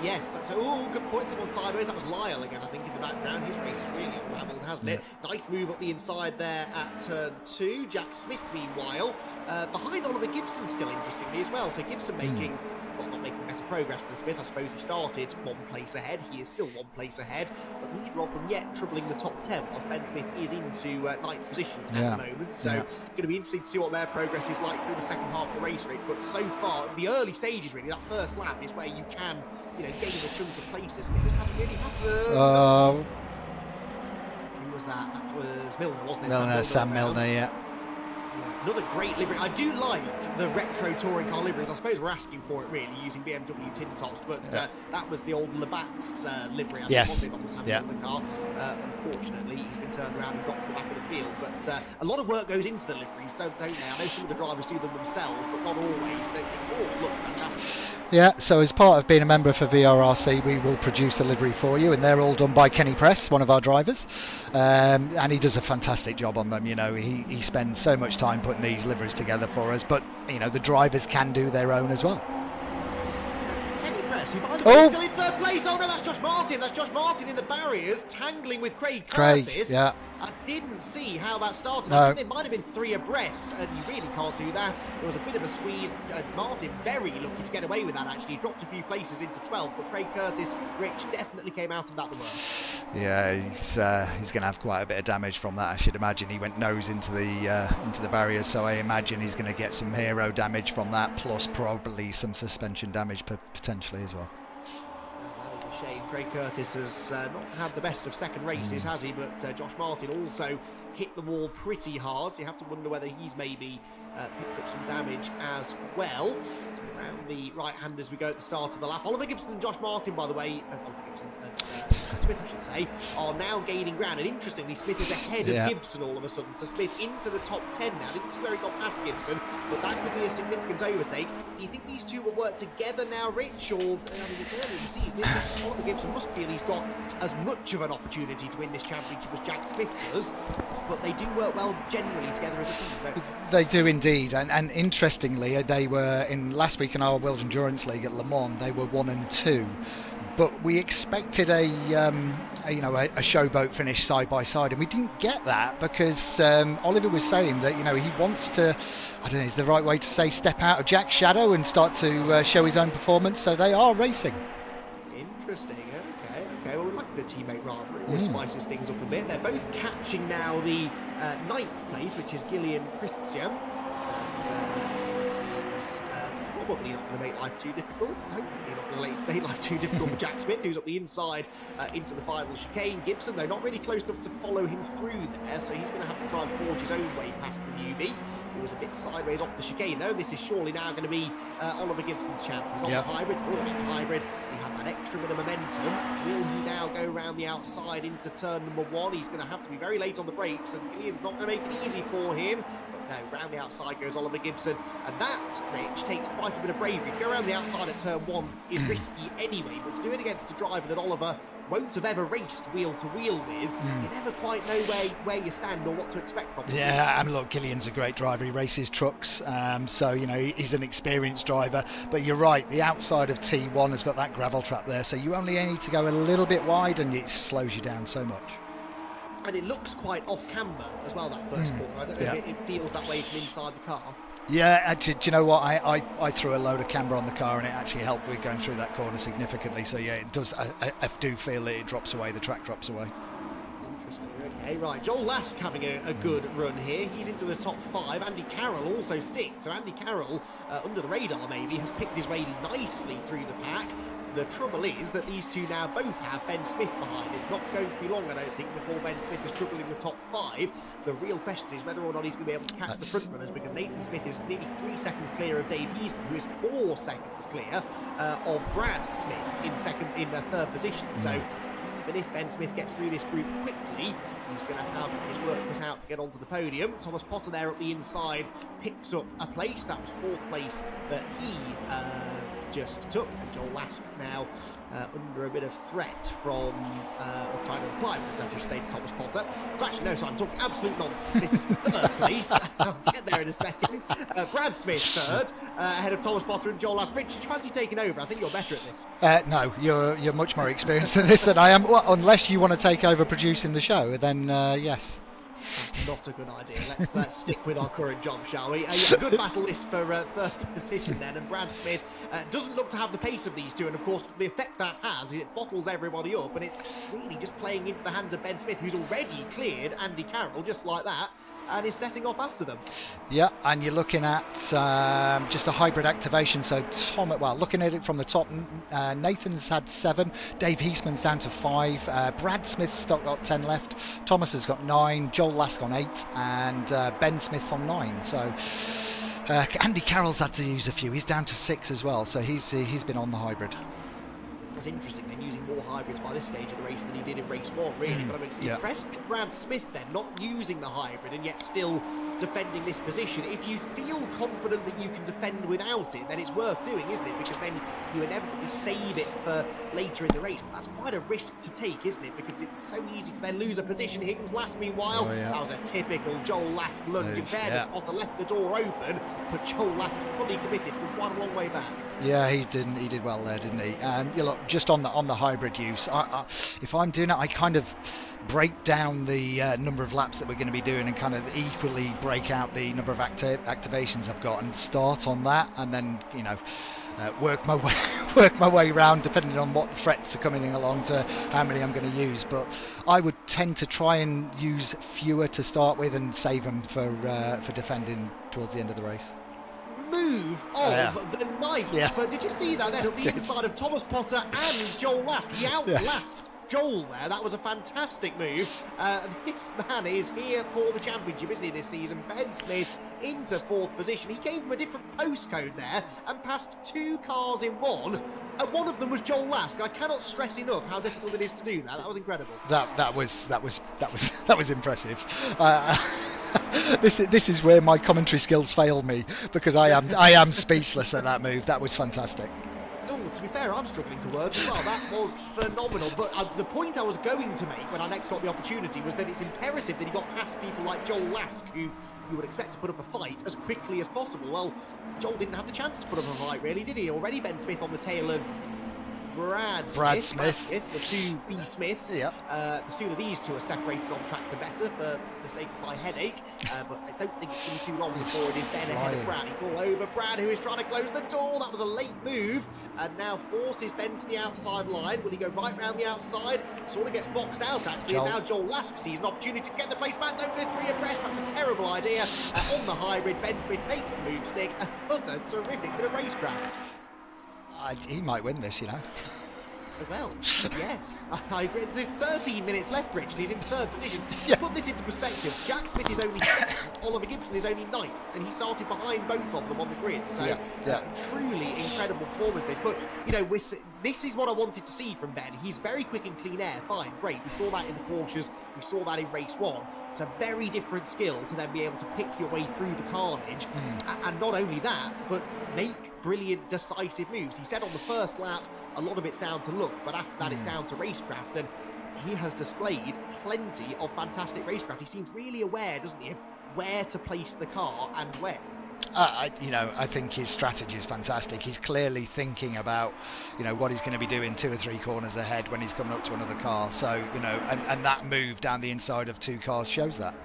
Yes, that's good point. Someone sideways. That was Lyle again, I think, in the background. His race is really unravelled, hasn't it? Nice move up the inside there at turn 2. Jack Smith, meanwhile, behind Oliver Gibson, still interestingly as well. So Gibson making, well, not making better progress than Smith. I suppose he started 1 place ahead. He is still 1 place ahead, but neither of them yet troubling the top 10. Whilst Ben Smith is into 9th position at the moment. So going to be interesting to see what their progress is like through the second half of the race, Rick. But so far, the early stages, really, that first lap is where you can, you know, gain a chunk of places, and it just hasn't really happened. Who was that? That was Milner, wasn't it? Milner, Sam Milner, yeah. Another great livery. I do like the retro touring car liveries. I suppose we're asking for it really, using BMW tin tops, but that was the old Labatt's livery. I think, wasn't it, on the Sam Milner car. Unfortunately, he's been turned around and dropped to the back of the field. But a lot of work goes into the liveries, don't they? I know some of the drivers do them themselves, but not always. They all look fantastic. Yeah, so as part of being a member for VRRC, we will produce a livery for you, and they're all done by Kenny Press, one of our drivers, and he does a fantastic job on them. You know, he spends so much time putting these liveries together for us, but you know, the drivers can do their own as well. Kenny Press, who by the way is still in 3rd place. Oh no, that's Josh Martin. That's Josh Martin in the barriers, tangling with Craig Curtis. Yeah. I didn't see how that started. No. I think there might have been 3 abreast, and you really can't do that. There was a bit of a squeeze. Martin very lucky to get away with that, actually. He dropped a few places into 12th, but Craig Curtis, Rich, definitely came out of that the worst. Yeah, he's going to have quite a bit of damage from that, I should imagine. He went nose into the barriers, so I imagine he's going to get some hero damage from that, plus probably some suspension damage potentially as well. Shame. Craig Curtis has not had the best of second races, has he? But Josh Martin also hit the wall pretty hard, so you have to wonder whether he's maybe picked up some damage as well. So around the right hand as we go at the start of the lap. Oliver Gibson and Josh Martin, by the way, Oliver Gibson and Smith, I should say, are now gaining ground. And interestingly, Smith is ahead of Gibson all of a sudden. So Smith into the top 10 now. Didn't see where he got past Gibson, but that could be a significant overtake. Do you think these two will work together now, Rich? Or, I mean, it's early in the season, isn't it? Oliver Gibson must feel he's got as much of an opportunity to win this championship as Jack Smith does, but they do work well generally together as a team, don't they? They do indeed, and interestingly, they were in last week in our World Endurance League at Le Mans. They were 1 and 2, but we expected a showboat finish side by side, and we didn't get that because Oliver was saying that, you know, he wants to, I don't know, is the right way to say, step out of Jack's shadow and start to show his own performance. So they are racing. Interesting. Okay, well, we're like a teammate rather. It spices things up a bit. They're both catching now the 9th place, which is Gillian Christian. And is probably not going to make life too difficult. Hopefully not going to make life too difficult for Jack Smith, who's up the inside into the final chicane. Gibson, though, not really close enough to follow him through there, so he's going to have to try and forge his own way past the newbie. He was a bit sideways off the chicane, though. This is surely now going to be Oliver Gibson's chance. He's on the hybrid, hybrid. He had that extra bit of momentum. Will he now go around the outside into turn number 1? He's going to have to be very late on the brakes, and Gillian's not going to make it easy for him. No, round the outside goes Oliver Gibson, and that, Rich, takes quite a bit of bravery. To go around the outside at turn 1 is risky anyway, but to do it against a driver that Oliver won't have ever raced wheel to wheel with, you never quite know where you stand or what to expect from him. Yeah, I mean, look, Gillian's a great driver. He races trucks, so, you know, he's an experienced driver. But you're right, the outside of T1 has got that gravel trap there, so you only need to go a little bit wide and it slows you down so much. And it looks quite off camber as well, that first corner. I don't know if it feels that way from inside the car. Yeah, do you know what? I threw a load of camber on the car and it actually helped with going through that corner significantly. So yeah, it does. I do feel that it drops away. The track drops away. Interesting. Okay, right. Joel Lask having a good run here. He's into the top 5. Andy Carroll also 6th. So Andy Carroll, under the radar maybe, has picked his way nicely through the pack. The trouble is that these two now both have Ben Smith behind. It's not going to be long, I don't think, before Ben Smith is trouble in the top 5. The real question is whether or not he's going to be able to catch the front runners, because Nathan Smith is nearly 3 seconds clear of Dave Easton, who is 4 seconds clear of Brad Smith in third position. So even if Ben Smith gets through this group quickly, he's going to have his work cut out to get onto the podium. Thomas Potter there at the inside picks up a place. That was 4th place that he just took, and Joel Lask now under a bit of threat from or trying to apply, but I should say, to Thomas Potter. So actually, no, so I'm talking absolute nonsense. This is 3rd place. I'll get there in a second. Brad Smith 3rd, ahead of Thomas Potter and Joel Lask. Rich, did you fancy taking over? I think you're better at this. No, you're much more experienced at this than I am. Well, unless you want to take over producing the show, then yes. That's not a good idea. Let's stick with our current job, shall we? Good battle list for 3rd position then, and Brad Smith doesn't look to have the pace of these two, and of course the effect that has is it bottles everybody up, and it's really just playing into the hands of Ben Smith, who's already cleared Andy Carroll just like that, and is setting off after them. Yeah, and you're looking at just a hybrid activation. So looking at it from the top, Nathan's had 7, Dave Eastman's down to 5, Brad Smith's still got 10 left, Thomas has got 9, Joel Lask on 8, and Ben Smith's on 9. So Andy Carroll's had to use a few. He's down to 6 as well. So he's been on the hybrid. It's interesting then, using more hybrids by this stage of the race than he did in race 1, really. But I'm impressed with Brad Smith then, not using the hybrid and yet still defending this position. If you feel confident that you can defend without it, then it's worth doing, isn't it? Because then you inevitably save it for later in the race. But that's quite a risk to take, isn't it? Because it's so easy to then lose a position. Here comes Lask meanwhile. That was a typical Joel Lask lunge. In fairness, Potter left the door open, but Joel Lask fully committed from quite a long way back. Yeah, he did well there, didn't he? And you look, just on the hybrid use, if I'm doing it, I kind of break down the number of laps that we're going to be doing and kind of equally break out the number of activations I've got and start on that, and then work my way around depending on what threats are coming along to how many I'm going to use. But I would tend to try and use fewer to start with and save them for defending towards the end of the race. Move of the night. But did you see that then at the inside of Thomas Potter and Joel Lask? He outlasts Joel there. That was a fantastic move. This man is here for the championship, isn't he, this season? Ben Smith into 4th position. He gave him a different postcode there and passed 2 cars in one, and one of them was Joel Lask. I cannot stress enough how difficult it is to do that. That was incredible. That was impressive. This is where my commentary skills failed me, because I am speechless at that move. That was fantastic. Oh, to be fair, I'm struggling for words as well. That was phenomenal. But the point I was going to make when I next got the opportunity was that it's imperative that he got past people like Joel Lask, who you would expect to put up a fight as quickly as possible. Well, Joel didn't have the chance to put up a fight, really, did he? Already Ben Smith on the tail of Brad Smith, the 2 B Smiths. The sooner these two are separated on track, the better, for the sake of my headache. But I don't think it's going to be too long before it is Ben ahead of Brad. He's all over Brad, who is trying to close the door. That was a late move, and now forces Ben to the outside line. Will he go right round the outside? Sort of gets boxed out, actually. And now Joel Lask sees an opportunity to get the place back. Don't go 3 abreast. That's a terrible idea. On the hybrid, Ben Smith makes the move stick. Another terrific bit of racecraft. He might win this, Well, yes, I agree. There's 13 minutes left, Rich, and he's in third position. Yeah. To put this into perspective, Jack Smith is only second, Oliver Gibson is only ninth, and he started behind both of them on the grid. So, truly incredible performance this. But, you know, this is what I wanted to see from Ben. He's very quick in clean air, fine, great. We saw that in the Porsches, we saw that in race 1. It's a very different skill to then be able to pick your way through the carnage. And not only that, but make brilliant, decisive moves. He said on the first lap, a lot of it's down to luck, but after that it's down to racecraft, and he has displayed plenty of fantastic racecraft. He seems really aware, doesn't he, of where to place the car and when. I think his strategy is fantastic. He's clearly thinking about, what he's going to be doing 2 or 3 corners ahead when he's coming up to another car. So, and that move down the inside of 2 cars shows that.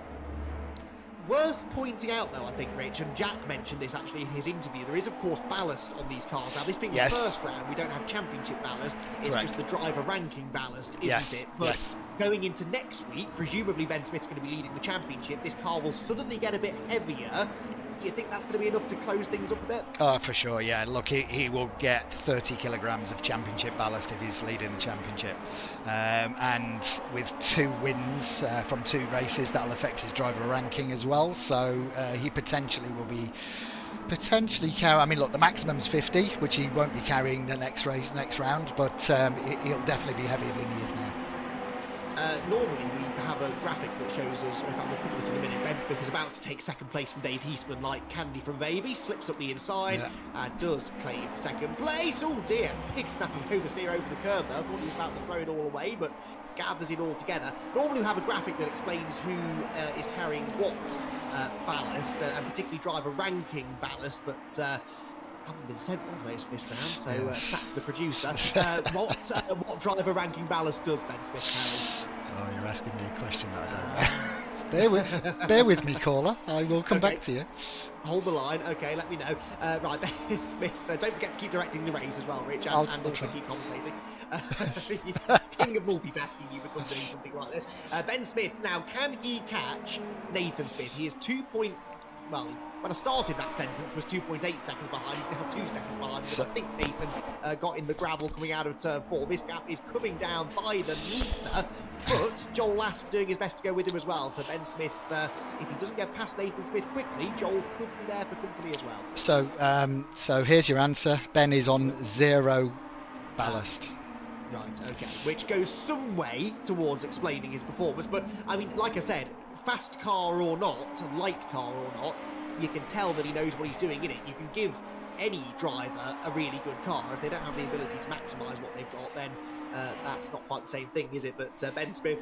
Worth pointing out, though, I think, Rich, and Jack mentioned this actually in his interview, there is, of course, ballast on these cars. Now, this being the first round, we don't have championship ballast. It's just the driver ranking ballast, isn't it? But going into next week, presumably Ben Smith's going to be leading the championship. This car will suddenly get a bit heavier. Do you think that's going to be enough to close things up a bit? Oh, for sure, yeah. Look, he will get 30 kilograms of championship ballast if he's leading the championship. And with 2 wins from 2 races, that'll affect his driver ranking as well. So he potentially will be carry. I mean, look, the maximum's 50, which he won't be carrying the next round, but he'll definitely be heavier than he is now. Normally we have a graphic that shows us, in fact we'll cover this in a minute, Ben Smith is about to take second place from Dave Heasman like candy from a baby, slips up the inside and does claim second place. Oh dear, big snapping oversteer over the curb there. I thought he was about to throw it all away, but gathers it all together. Normally we have a graphic that explains who is carrying what ballast, and particularly driver ranking ballast, but haven't been sent one of those for this round, so sack the producer. What driver ranking ballast does Ben Smith carry? Oh, you're asking me a question that I don't know. Bear with me, caller. I will come back to you. Hold the line. Okay, let me know. Right, Ben Smith. Don't forget to keep directing the race as well, Rich, and also keep commentating. King of multitasking, you become doing something like this. Ben Smith. Now, can he catch Nathan Smith? He is well, when I started that sentence was 2.8 seconds behind. He's now 2 seconds behind. So I think Nathan got in the gravel coming out of turn 4. This gap is coming down by the metre, but Joel Lask doing his best to go with him as well. So Ben Smith, if he doesn't get past Nathan Smith quickly, Joel could be there for company as well. So here's your answer. Ben is on 0 ballast. Right, okay. Which goes some way towards explaining his performance. But, I mean, like I said, fast car or not, light car or not, you can tell that he knows what he's doing in it. You can give any driver a really good car. If they don't have the ability to maximise what they've got, then that's not quite the same thing, is it? But Ben Smith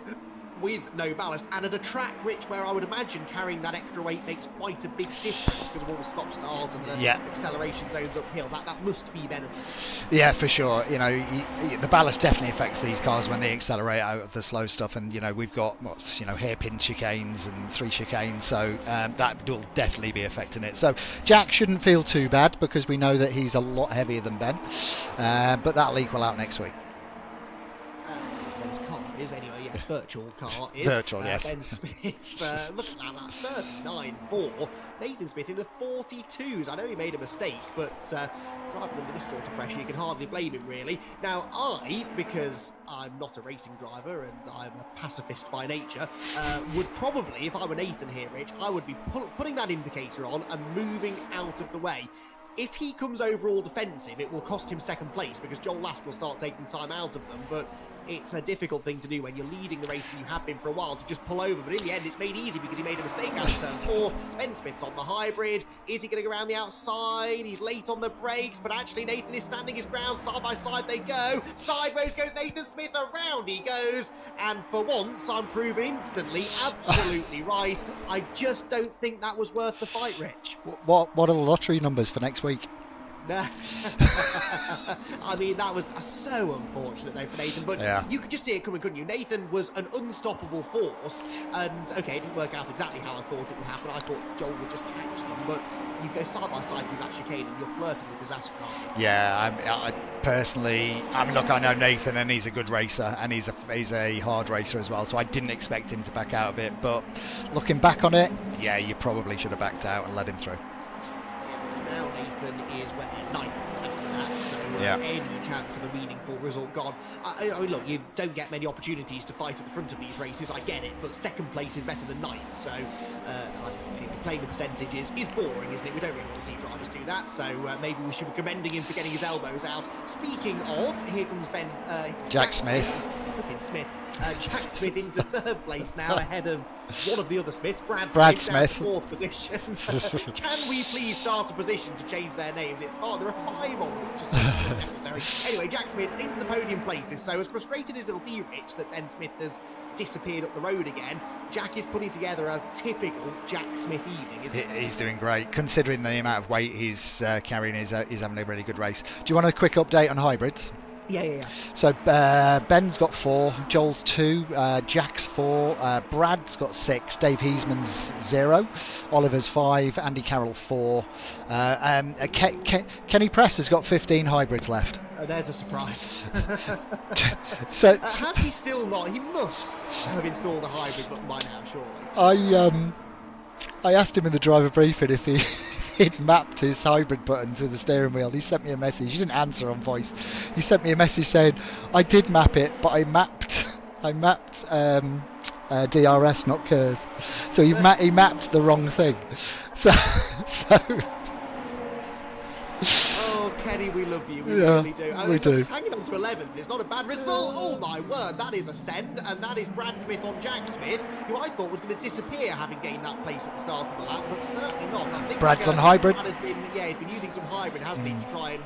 with no ballast, and at a track, Rich, where I would imagine carrying that extra weight makes quite a big difference because of all the stop-start and the acceleration zones uphill. That must be beneficial. Yeah, for sure. The ballast definitely affects these cars when they accelerate out of the slow stuff, and we've got hairpin chicanes and 3 chicanes, so that will definitely be affecting it. So Jack shouldn't feel too bad because we know that he's a lot heavier than Ben, but that'll equal out next week. His car is anyway. Virtual car is. Virtual, yes. Ben Smith, look at that 39.4. Nathan Smith in the 42s. I know he made a mistake, but driving under this sort of pressure, you can hardly blame him, really. Now, because I'm not a racing driver and I'm a pacifist by nature, would probably, if I were Nathan here, Rich, I would be putting that indicator on and moving out of the way. If he comes over all defensive, it will cost him second place because Joel Lask will start taking time out of them, but it's a difficult thing to do when you're leading the race and you have been for a while to just pull over. But in the end, it's made easy because he made a mistake out of turn 4. Ben Smith's on the hybrid. Is he going to go around the outside? He's late on the brakes, but actually Nathan is standing his ground. Side by side they go. Sideways goes Nathan Smith. Around he goes. And for once, I'm proven instantly absolutely right. I just don't think that was worth the fight, Rich. What are the lottery numbers for next week? I mean, that was so unfortunate though for Nathan, but you could just see it coming, couldn't you? Nathan was an unstoppable force, and okay, it didn't work out exactly how I thought it would happen. I thought Joel would just catch them, but you go side by side through that chicane and you're flirting with disaster. Yeah, I personally, look, I know Nathan and he's a good racer and he's a hard racer as well, so I didn't expect him to back out of it, but looking back on it, yeah, you probably should have backed out and let him through. Now Nathan is where? 9th after that, so Yeah. any chance of a meaningful result gone. I mean, look, you don't get many opportunities to fight at the front of these races, I get it, but second place is better than ninth, so anyway, playing the percentages is boring, isn't it? We don't really want to see drivers do that, so maybe we should be commending him for getting his elbows out. Speaking of, here comes Jack Smith. Jack Smith into third place now, ahead of one of the other Smiths, Brad Smith. Down to fourth position. Can we please start a position to change their names? There are 5 on them, just not necessary. Anyway, Jack Smith into the podium places. So as frustrated as it'll be, Rich, that Ben Smith has disappeared up the road again, Jack is putting together a typical Jack Smith evening, isn't he? He's doing great, considering the amount of weight he's carrying. He's having a really good race. Do you want a quick update on hybrids? Yeah. So Ben's got 4, Joel's 2, Jack's 4, Brad's got 6, Dave Heisman's 0, Oliver's 5, Andy Carroll 4, Kenny Press has got 15 hybrids left. There's a surprise. So has he still not? He must have installed a hybrid button by now, surely. I asked him in the driver briefing if he'd mapped his hybrid button to the steering wheel. He sent me a message. He didn't answer on voice. He sent me a message saying, I did map it, but I mapped DRS, not KERS. So he mapped the wrong thing. So Oh, Kenny, we love you. We Yeah, really do. we do. He's hanging on to 11th. It's not a bad result. Oh, my word. That is a send. And that is Brad Smith on Jack Smith, who I thought was going to disappear having gained that place at the start of the lap, but certainly not. I think Brad's on hybrid. Brad he's been using some hybrid, hasn't he, to try and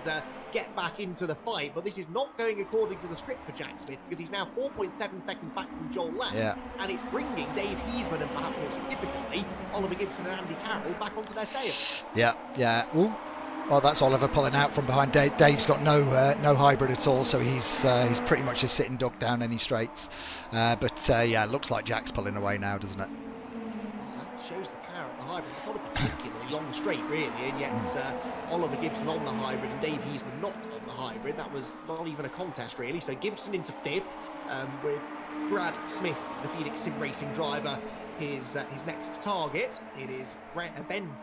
get back into the fight. But this is not going according to the script for Jack Smith, because he's now 4.7 seconds back from Joel last. Yeah. And it's bringing Dave Heisman and perhaps more significantly, Oliver Gibson and Andy Carroll back onto their tail. Yeah. Ooh. Well, that's Oliver pulling out from behind. Dave's got no hybrid at all, so he's pretty much a sitting duck down any straights. It looks like Jack's pulling away now, doesn't it? That shows the power of the hybrid. It's not a particularly long straight, really, and yet Oliver Gibson on the hybrid and Dave Heisman not on the hybrid. That was not even a contest, really. So Gibson into 5th, with Brad Smith, the Phoenix Sim Racing driver, his next target. It is Ben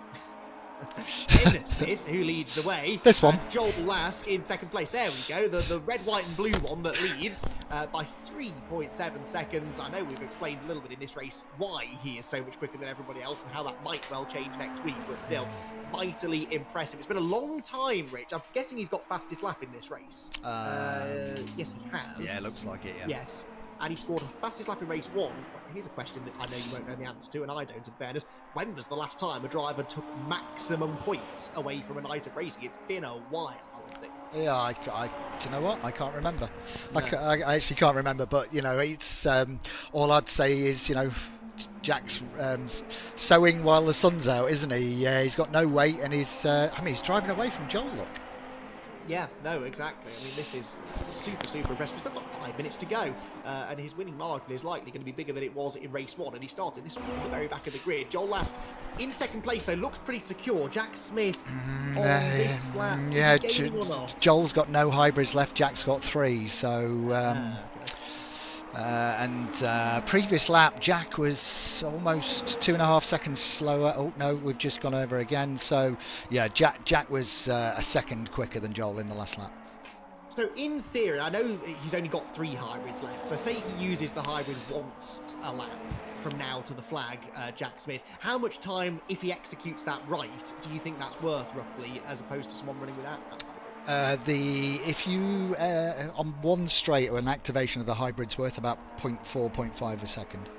Smith who leads the way. This one. And Joel Lask in 2nd place. There we go. The red, white and blue one that leads by 3.7 seconds. I know we've explained a little bit in this race why he is so much quicker than everybody else and how that might well change next week, but still vitally impressive. It's been a long time, Rich. I'm guessing he's got fastest lap in this race. Yes, he has. Yeah, looks like it, yeah. Yes. And he scored a fastest lap in race 1. Here's a question that I know you won't know the answer to, and I don't, in fairness. When was the last time a driver took maximum points away from a night of racing? It's been a while, I would think. Yeah, do you know what? I can't remember. No. I actually can't remember, but, it's all I'd say is, Jack's sewing while the sun's out, isn't he? He's got no weight, and he's driving away from Joel, look. Yeah, no, exactly. I mean, this is super, super impressive. We've still got 5 minutes to go, and his winning margin is likely going to be bigger than it was in race 1, and he started this one at the very back of the grid. Joel Lask in 2nd place, though, looks pretty secure. Jack Smith on this lap. Yeah, is he gaining or not? Joel's got no hybrids left, Jack's got 3, so... previous lap, Jack was almost 2.5 seconds slower. Oh no, we've just gone over again. So yeah, Jack was a second quicker than Joel in the last lap. So in theory, I know he's only got 3 hybrids left. So say he uses the hybrid once a lap from now to the flag, Jack Smith. How much time, if he executes that right, do you think that's worth roughly, as opposed to someone running without that hybrid? If you on one straight, or an activation of the hybrid's worth about 0.4, 0.5 a second.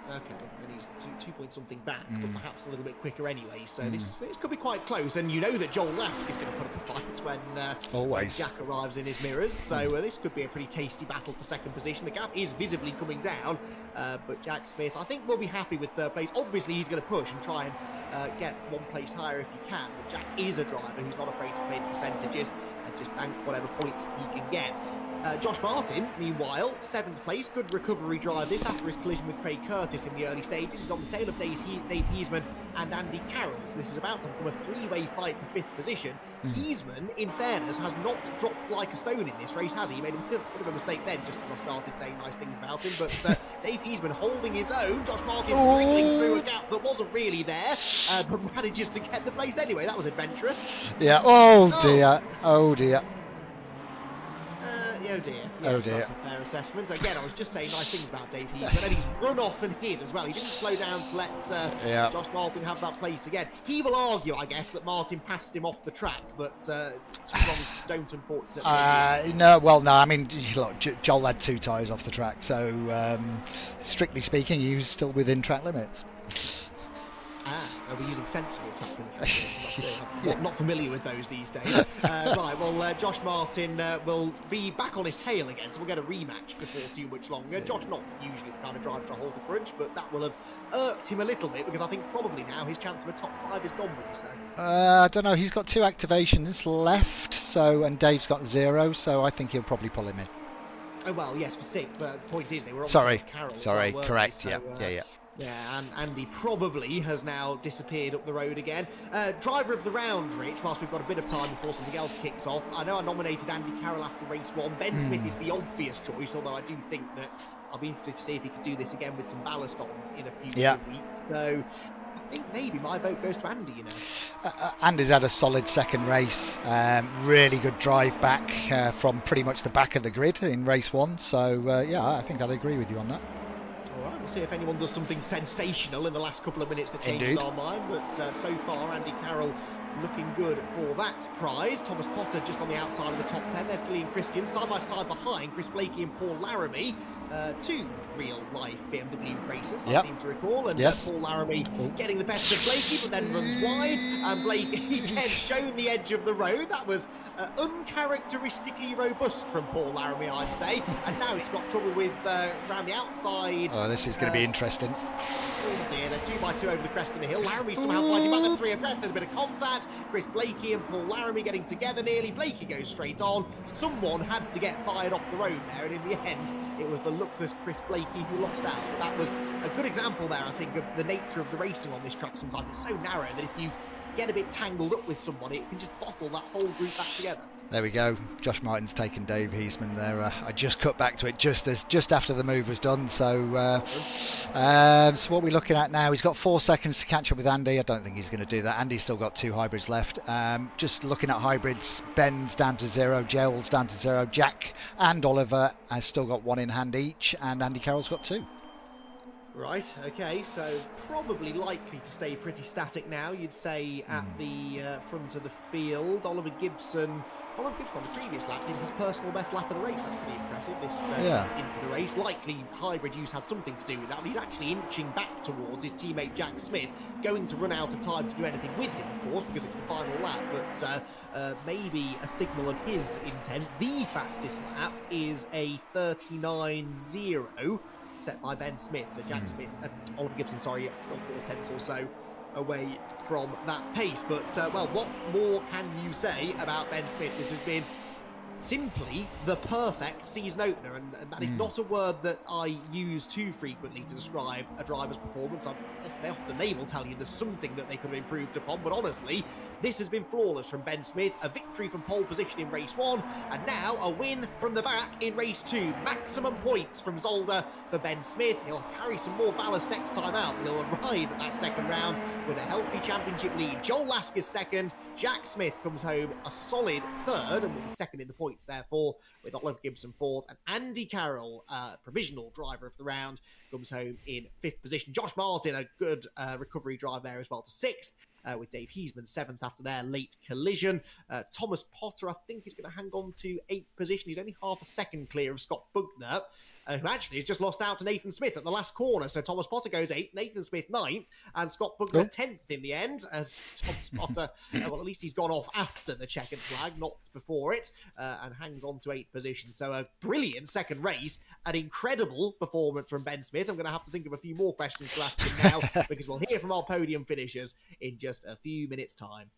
Okay, and he's 2 point something back, but perhaps a little bit quicker anyway. So this could be quite close, and you know that Joel Lask is going to put up a fight when Jack arrives in his mirrors. So this could be a pretty tasty battle for 2nd position. The gap is visibly coming down, but Jack Smith, I think, will be happy with 3rd place. Obviously, he's going to push and try and get 1 place higher if he can. But Jack is a driver who's not afraid to play the percentages and just bank whatever points he can get. Josh Martin, meanwhile, 7th place, good recovery drive this after his collision with Craig Curtis in the early stages. He's on the tail of Dave Heisman and Andy Carroll, so this is about to become a 3-way fight for 5th position. Heisman, in fairness, has not dropped like a stone in this race, has he? He made a bit of a mistake then, just as I started saying nice things about him, but Dave Heisman holding his own. Josh Martin wriggling through a gap that wasn't really there, but manages to get the place anyway. That was adventurous. Yeah, dear. dear. Oh dear. Oh Yes, dear. That's a fair assessment. Again, I was just saying nice things about Dave Heath, but then he's run off and hid as well. He didn't slow down to let Yeah. Josh Martin have that place again. He will argue, I guess, that Martin passed him off the track, but two wrongs don't, unfortunately. No, well, no. I mean, look, Joel had 2 tyres off the track, so strictly speaking, he was still within track limits. We're using sensible track limits. I'm not familiar with those these days. Right, well, Josh Martin will be back on his tail again, so we'll get a rematch before too much longer. Josh not usually the kind of driver to hold the crunch, but that will have irked him a little bit, because I think probably now his chance of a top 5 is gone, would you say? I don't know. He's got 2 activations left, and Dave's got 0, so I think he'll probably pull him in. Oh, well, yes, for 6, but the point is they were on Sorry, Carroll. sorry, well, correct, so, yeah. Yeah, and Andy probably has now disappeared up the road again. Driver of the round, Rich, whilst we've got a bit of time before something else kicks off. I know I nominated Andy Carroll after race 1. Ben Smith is the obvious choice, although I do think that I'll be interested to see if he could do this again with some ballast on in a few weeks. So I think maybe my vote goes to Andy, you know. Andy's had a solid second race. Really good drive back from pretty much the back of the grid in race 1. So, yeah, I think I'd agree with you on that. All right, we'll see if anyone does something sensational in the last couple of minutes that changes our mind. But so far, Andy Carroll looking good for that prize. Thomas Potter just on the outside of the top 10. There's Gillian Christian side by side behind Chris Blakey and Paul Laramie. 2 real-life BMW racers, I seem to recall. And Paul Laramie getting the best of Blakey, but then runs wide. And Blakey again shown the edge of the road. That was uncharacteristically robust from Paul Laramie, I'd say. And now he's got trouble with around the outside. Oh, this is going to be interesting. Oh dear, they're 2x2 over the crest of the hill. Laramie somehow fighting back. They're 3 abreast. There's a bit of contact. Chris Blakey and Paul Laramie getting together nearly. Blakey goes straight on. Someone had to get fired off the road there, and in the end, it was the luckless Chris Blakey who lost out. That was a good example there, I think, of the nature of the racing on this track. Sometimes it's so narrow that if you get a bit tangled up with somebody, it can just bottle that whole group back together. There we go. Josh Martin's taken Dave Heisman there. I just cut back to it just after the move was done. So, so what we're looking at now, he's got 4 seconds to catch up with Andy. I don't think he's going to do that. Andy's still got 2 hybrids left. Just looking at hybrids, Ben's down to 0, Gerald's down to 0, Jack and Oliver has still got 1 in hand each, and Andy Carroll's got 2. Right, okay, so probably likely to stay pretty static now, you'd say, at the front of the field. Oliver Gibson on the previous lap did his personal best lap of the race. That's pretty impressive, this into the race. Likely hybrid use had something to do with that, but he's actually inching back towards his teammate Jack Smith, going to run out of time to do anything with him, of course, because it's the final lap, but maybe a signal of his intent. The fastest lap is a 39.0. set by Ben Smith, so Jack Smith, Oliver Gibson, sorry, still 4/10 or so away from that pace. But, well, what more can you say about Ben Smith? This has been simply the perfect season opener, and that is not a word that I use too frequently to describe a driver's performance. Often they will tell you there's something that they could have improved upon, but honestly, this has been flawless from Ben Smith. A victory from pole position in race 1, and now a win from the back in race 2. Maximum points from Zolder for Ben Smith. He'll carry some more ballast next time out. He'll arrive at that second round with a healthy championship lead. Joel Lasker's second. Jack Smith comes home a solid 3rd, and will be second in the points, therefore, with Oliver Gibson 4th. And Andy Carroll, provisional driver of the round, comes home in 5th position. Josh Martin, a good recovery drive there as well, to 6th. With Dave Heisman 7th after their late collision. Thomas Potter, I think, is going to hang on to 8th position. He's only half a second clear of Scott Bugner, who actually has just lost out to Nathan Smith at the last corner. So Thomas Potter goes 8th, Nathan Smith 9th, and Scott Bugner 10th in the end, as Thomas Potter, well, at least he's gone off after the checkered flag, not before it, and hangs on to 8th position. So a brilliant second race, an incredible performance from Ben Smith. I'm going to have to think of a few more questions to ask him now, because we'll hear from our podium finishers in just a few minutes' time.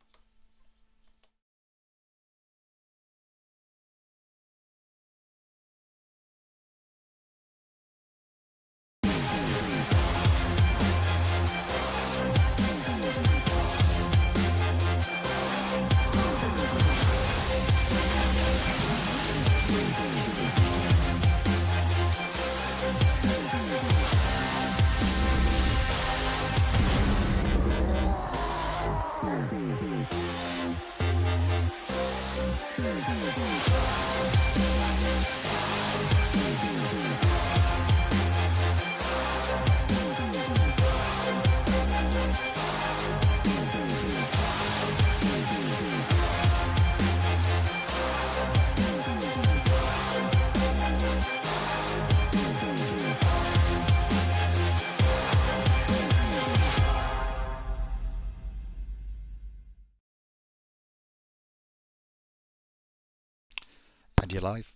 And you're live.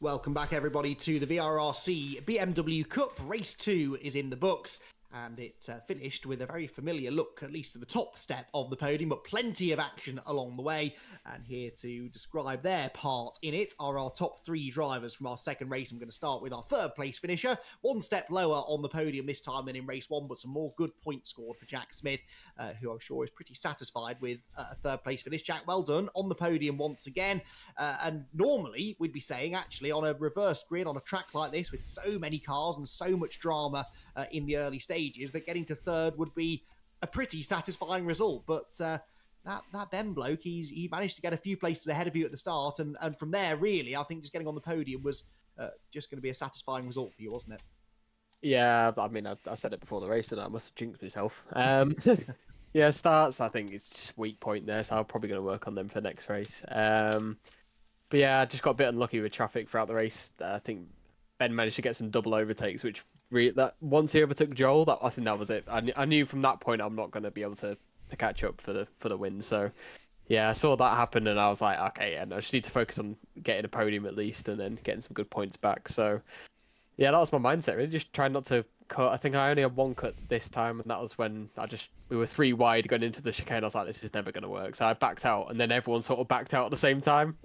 Welcome back, everybody, to the VRRC BMW Cup. Race 2 is in the books, and it finished with a very familiar look, at least to the top step of the podium, but plenty of action along the way. And here to describe their part in it are our top 3 drivers from our second race. I'm going to start with our third place finisher, one step lower on the podium this time than in race 1, but some more good points scored for Jack Smith, who I'm sure is pretty satisfied with a third place finish. Jack, well done on the podium once again. And normally we'd be saying, actually, on a reverse grid, on a track like this with so many cars and so much drama in the early stages, that getting to third would be a pretty satisfying result. But that Ben bloke, he managed to get a few places ahead of you at the start, and from there, really, I think just getting on the podium was just going to be a satisfying result for you, wasn't it? Yeah, I mean, I said it before the race, and I must have jinxed myself. Yeah, starts, I think it's just weak point there, so I'm probably going to work on them for next race. But yeah, I just got a bit unlucky with traffic throughout the race. I think Ben managed to get some double overtakes, which that once he overtook Joel, I think that was it. I knew from that point I'm not going to be able to catch up for the win. So yeah, I saw that happen, and I was like, okay, and I just need to focus on getting a podium at least, and then getting some good points back. So yeah, that was my mindset. Really, just trying not to cut. I think I only had one cut this time, and that was when we were 3 wide going into the chicane. I was like, this is never going to work. So I backed out, and then everyone sort of backed out at the same time.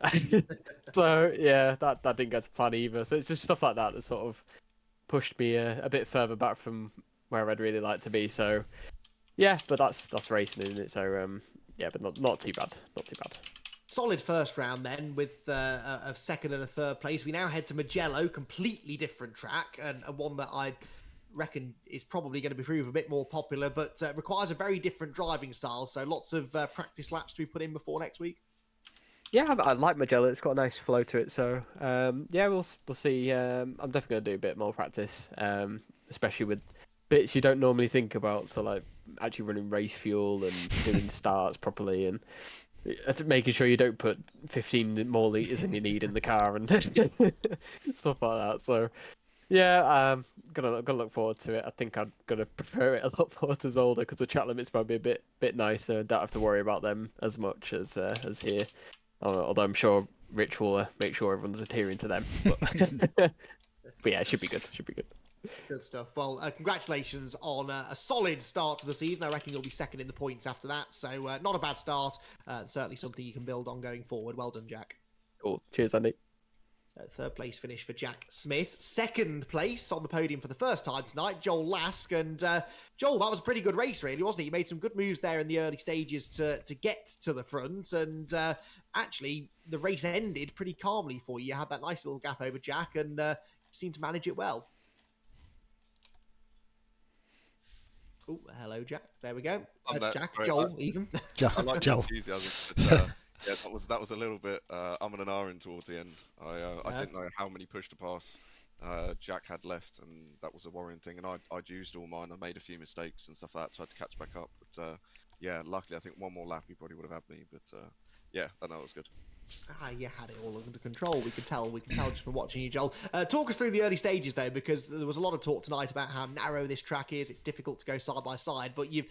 So yeah, that didn't go to plan either. So it's just stuff like that that sort of pushed me a bit further back from where I'd really like to be. So yeah, but that's racing, isn't it? So yeah, but not too bad. Not too bad. Solid first round then, with a second and a third place. We now head to Mugello, completely different track, and one that I reckon is probably going to prove a bit more popular, but requires a very different driving style. So lots of practice laps to be put in before next week. Yeah, I like Mugello. It's got a nice flow to it. So yeah, we'll see. I'm definitely going to do a bit more practice, especially with bits you don't normally think about. So like actually running race fuel and doing starts properly, and making sure you don't put 15 more liters than you need in the car and stuff like that. So yeah, gonna look forward to it. I think I'm gonna prefer it a lot more to Zolder, because the track limits might be a bit nicer. Don't have to worry about them as much as here. Although I'm sure Rich will make sure everyone's adhering to them. But yeah, it should be good. Should be good. Good stuff. Well, congratulations on a solid start to the season. I reckon you'll be second in the points after that. So not a bad start. Certainly something you can build on going forward. Well done, Jack. Cool. Cheers, Andy. So third place finish for Jack Smith. Second place on the podium for the first time tonight, Joel Lask. And Joel, that was a pretty good race, really, wasn't it? You made some good moves there in the early stages to get to the front. And actually, the race ended pretty calmly for you. You had that nice little gap over Jack, and seemed to manage it well. Oh, hello, Jack. There we go. Jack, sorry, Joel, even. I like the Joel. enthusiasm, but yeah, that was a little bit umming and ahhing towards the end. I didn't know how many push to pass Jack had left, and that was a worrying thing. And I'd used all mine. I made a few mistakes and stuff like that, so I had to catch back up. But yeah, luckily I think one more lap he probably would have had me. But yeah, I know it was good. You had it all under control. We could tell just from watching you, Joel. Talk us through the early stages, though, because there was a lot of talk tonight about how narrow this track is. It's difficult to go side by side, but you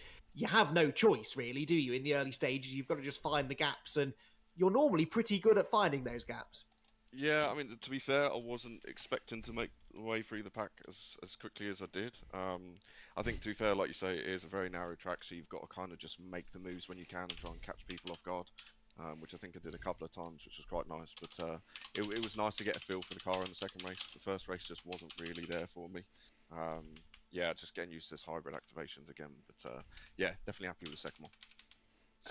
have no choice, really, do you? In the early stages, you've got to just find the gaps, and you're normally pretty good at finding those gaps. Yeah, I mean, to be fair, I wasn't expecting to make the way through the pack as quickly as I did. I think, to be fair, like you say, it is a very narrow track, so you've got to kind of just make the moves when you can and try and catch people off guard. Which I think I did a couple of times, which was quite nice. But it was nice to get a feel for the car in the second race. The first race just wasn't really there for me. Yeah, just getting used to this hybrid activations again. But yeah, definitely happy with the second one.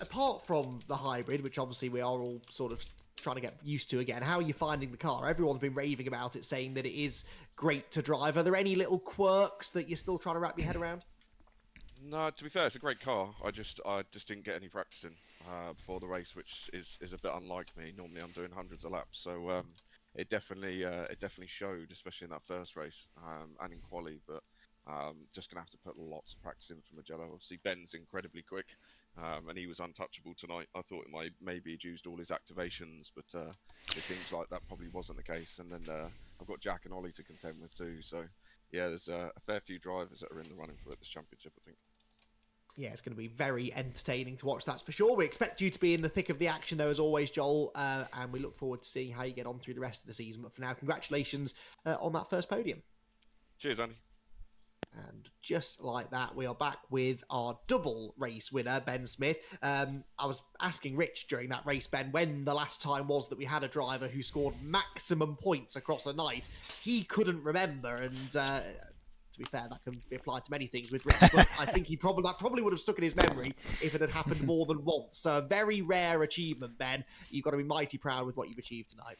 Apart from the hybrid, which obviously we are all sort of trying to get used to again, how are you finding the car? Everyone's been raving about it, saying that it is great to drive. Are there any little quirks that you're still trying to wrap your head around? No, to be fair, it's a great car. I just didn't get any practice in before the race, which is a bit unlike me. Normally, I'm doing hundreds of laps, so it definitely showed, especially in that first race and in quali. But just gonna have to put lots of practice in for Mugello. Obviously, Ben's incredibly quick, and he was untouchable tonight. I thought maybe he'd used all his activations, but it seems like that probably wasn't the case. And then I've got Jack and Ollie to contend with too. So yeah, there's a fair few drivers that are in the running for this championship, I think. Yeah, it's going to be very entertaining to watch, that's for sure. We expect you to be in the thick of the action, though, as always, Joel, and we look forward to seeing how you get on through the rest of the season. But for now, congratulations on that first podium. Cheers, Andy. And just like that, we are back with our double race winner, Ben Smith. I was asking Rich during that race, Ben, when the last time was that we had a driver who scored maximum points across a night. He couldn't remember, and to be fair, that can be applied to many things with Rich, but I think that probably would have stuck in his memory if it had happened more than once. So a very rare achievement, Ben. You've got to be mighty proud with what you've achieved tonight.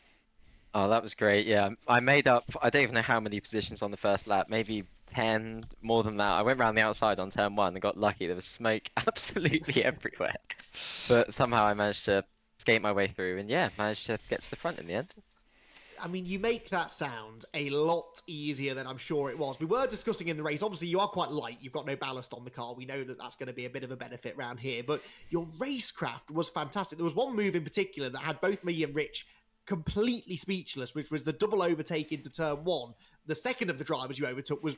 Oh, that was great. Yeah, I made up, I don't even know how many positions on the first lap, maybe 10, more than that. I went around the outside on turn 1 and got lucky. There was smoke absolutely everywhere. But somehow I managed to skate my way through and yeah, managed to get to the front in the end. I mean, you make that sound a lot easier than I'm sure it was. We were discussing in the race, obviously you are quite light, you've got no ballast on the car, we know that that's going to be a bit of a benefit around here, but your racecraft was fantastic. There was one move in particular that had both me and Rich completely speechless, which was the double overtake into turn 1. The second of the drivers you overtook was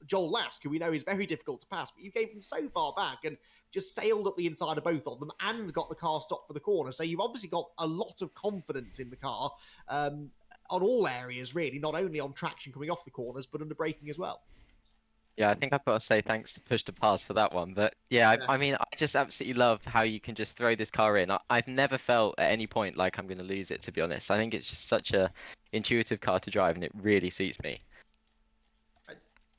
Joel Lask, who we know is very difficult to pass, but you came from so far back and just sailed up the inside of both of them and got the car stopped for the corner. So you've obviously got a lot of confidence in the car on all areas, really, not only on traction coming off the corners, but under braking as well. Yeah, I think I've got to say thanks to Push to Pass for that one. But yeah, I mean, I just absolutely love how you can just throw this car in. I've never felt at any point like I'm going to lose it, to be honest. I think it's just such a intuitive car to drive and it really suits me.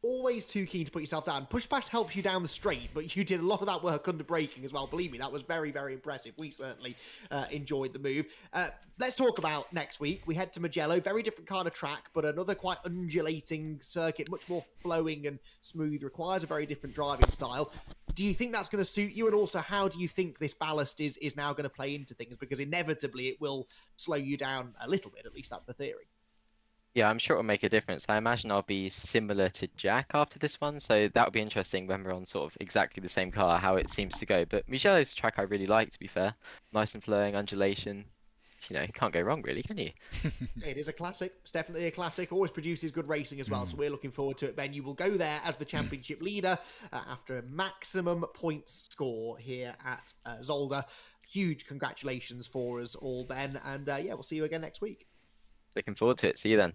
Always too keen to put yourself down. Push past helps you down the straight, but you did a lot of that work under braking as well. Believe me, that was very, very impressive. We certainly enjoyed the move. Let's talk about next week. We head to Mugello, very different kind of track, but another quite undulating circuit, much more flowing and smooth, requires a very different driving style. Do you think that's going to suit you? And also, how do you think this ballast is now going to play into things? Because inevitably it will slow you down a little bit, at least that's the theory. Yeah, I'm sure it'll make a difference. I imagine I'll be similar to Jack after this one, so that'll be interesting when we're on sort of exactly the same car, how it seems to go. But Mugello's a track I really like, to be fair. Nice and flowing, undulation. You know, you can't go wrong, really, can you? It is a classic. It's definitely a classic. Always produces good racing as well, so we're looking forward to it, Ben. You will go there as the championship leader after a maximum points score here at Zolder. Huge congratulations for us all, Ben, and yeah, we'll see you again next week. Looking forward to it. See you then.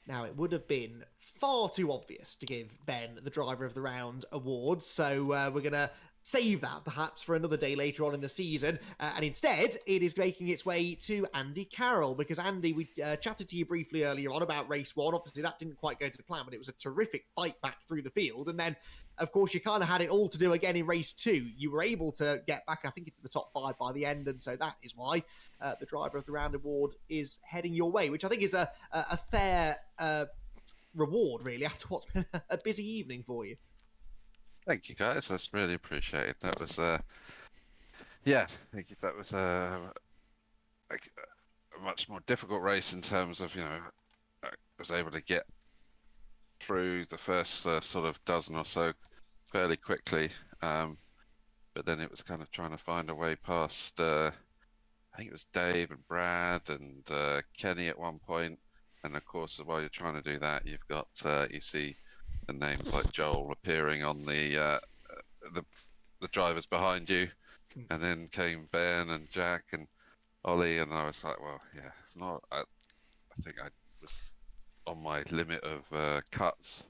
Now, it would have been far too obvious to give Ben the Driver of the Round award, so we're going to save that perhaps for another day later on in the season, and instead it is making its way to Andy Carroll, because Andy, we chatted to you briefly earlier on about race 1. Obviously that didn't quite go to plan, but it was a terrific fight back through the field, and then of course you kind of had it all to do again in race 2. You were able to get back, I think, into the top 5 by the end, and so that is why the Driver of the Round award is heading your way, which I think is a fair reward, really, after what's been a busy evening for you. Thank you, guys. That's really appreciated. That was, yeah, thank you. That was a much more difficult race in terms of, you know, I was able to get through the first sort of dozen or so fairly quickly, but then it was kind of trying to find a way past, I think it was Dave and Brad and Kenny at one point, and of course while you're trying to do that, you've got you see the names like Joel appearing on the drivers behind you, and then came Ben and Jack and Ollie, and I was like, well, yeah, it's not. I think I was on my limit of cuts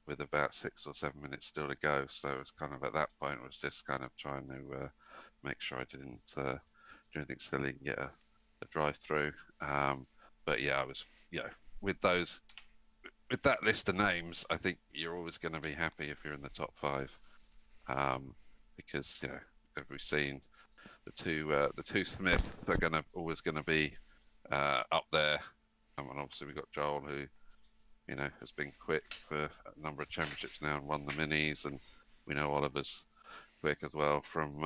with about 6 or 7 minutes still to go, so it was kind of at that point was just kind of trying to make sure I didn't do anything silly and get a drive through. But yeah, I was, you know, with that list of names, I think you're always going to be happy if you're in the top 5, because, you know, as we've seen, the two Smiths are always going to be up there. And obviously we've got Joel, who, you know, has been quick for a number of championships now and won the minis, and we know Oliver's quick as well from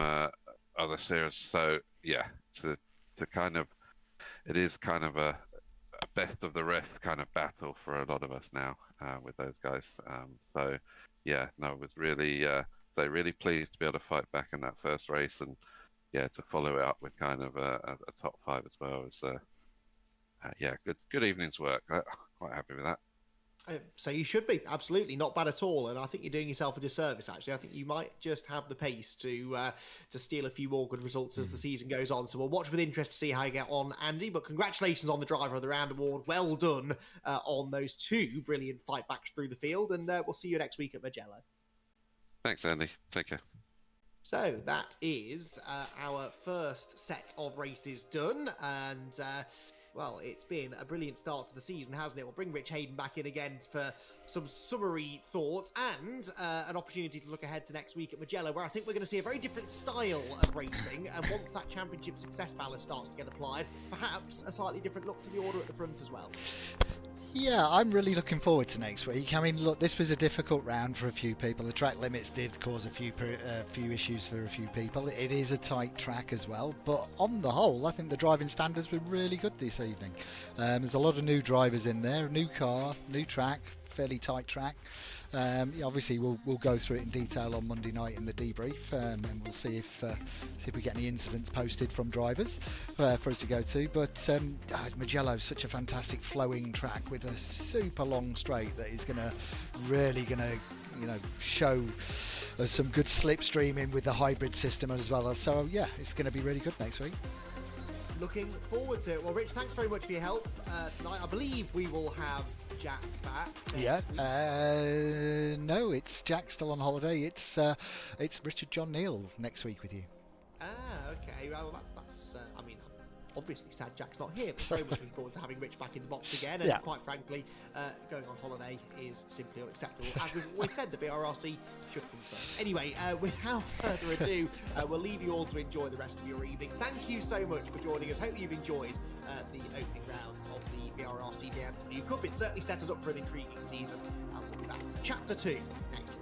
other series. So yeah, to kind of, it is kind of a best of the rest kind of battle for a lot of us now with those guys. So yeah, no, it was really really pleased to be able to fight back in that first race, and yeah, to follow it up with kind of a top 5 as well was yeah, good evening's work. Quite happy with that. So you should be, absolutely not bad at all, and I think you're doing yourself a disservice. Actually, I think you might just have the pace to steal a few more good results as the season goes on. So we'll watch with interest to see how you get on, Andy. But congratulations on the Driver of the Round award. Well done on those two brilliant fight backs through the field, and we'll see you next week at Mugello. Thanks, Andy. Take care. So that is our first set of races done, and well, it's been a brilliant start to the season, hasn't it? We'll bring Rich Hayden back in again for some summary thoughts and an opportunity to look ahead to next week at Mugello, where I think we're going to see a very different style of racing, and once that championship success balance starts to get applied, perhaps a slightly different look to the order at the front as well. Yeah, I'm really looking forward to next week. I mean, look, this was a difficult round for a few people. The track limits did cause a few issues for a few people. It is a tight track as well, but on the whole, I think the driving standards were really good this evening. There's a lot of new drivers in there, new car, new track, fairly tight track. Obviously, we'll go through it in detail on Monday night in the debrief, and we'll see if we get any incidents posted from drivers for us to go to. But Mugello is such a fantastic flowing track with a super long straight that is really gonna show us some good slipstreaming with the hybrid system as well. So yeah, it's going to be really good next week. Looking forward to it. Well, Rich, thanks very much for your help tonight. I believe we will have Jack back. Yeah. No, it's Jack still on holiday. It's Richard John Neal next week with you. Okay. Well, that's. I mean, obviously sad Jack's not here, but very much looking forward to having Rich back in the box again. And quite frankly, going on holiday is simply unacceptable. As we've always said, the VRRC should come first. Anyway, without further ado, we'll leave you all to enjoy the rest of your evening. Thank you so much for joining us. Hope you've enjoyed the opening rounds of the VRRC BMW Cup. It certainly set us up for an intriguing season. And we'll be back for Chapter 2 next week.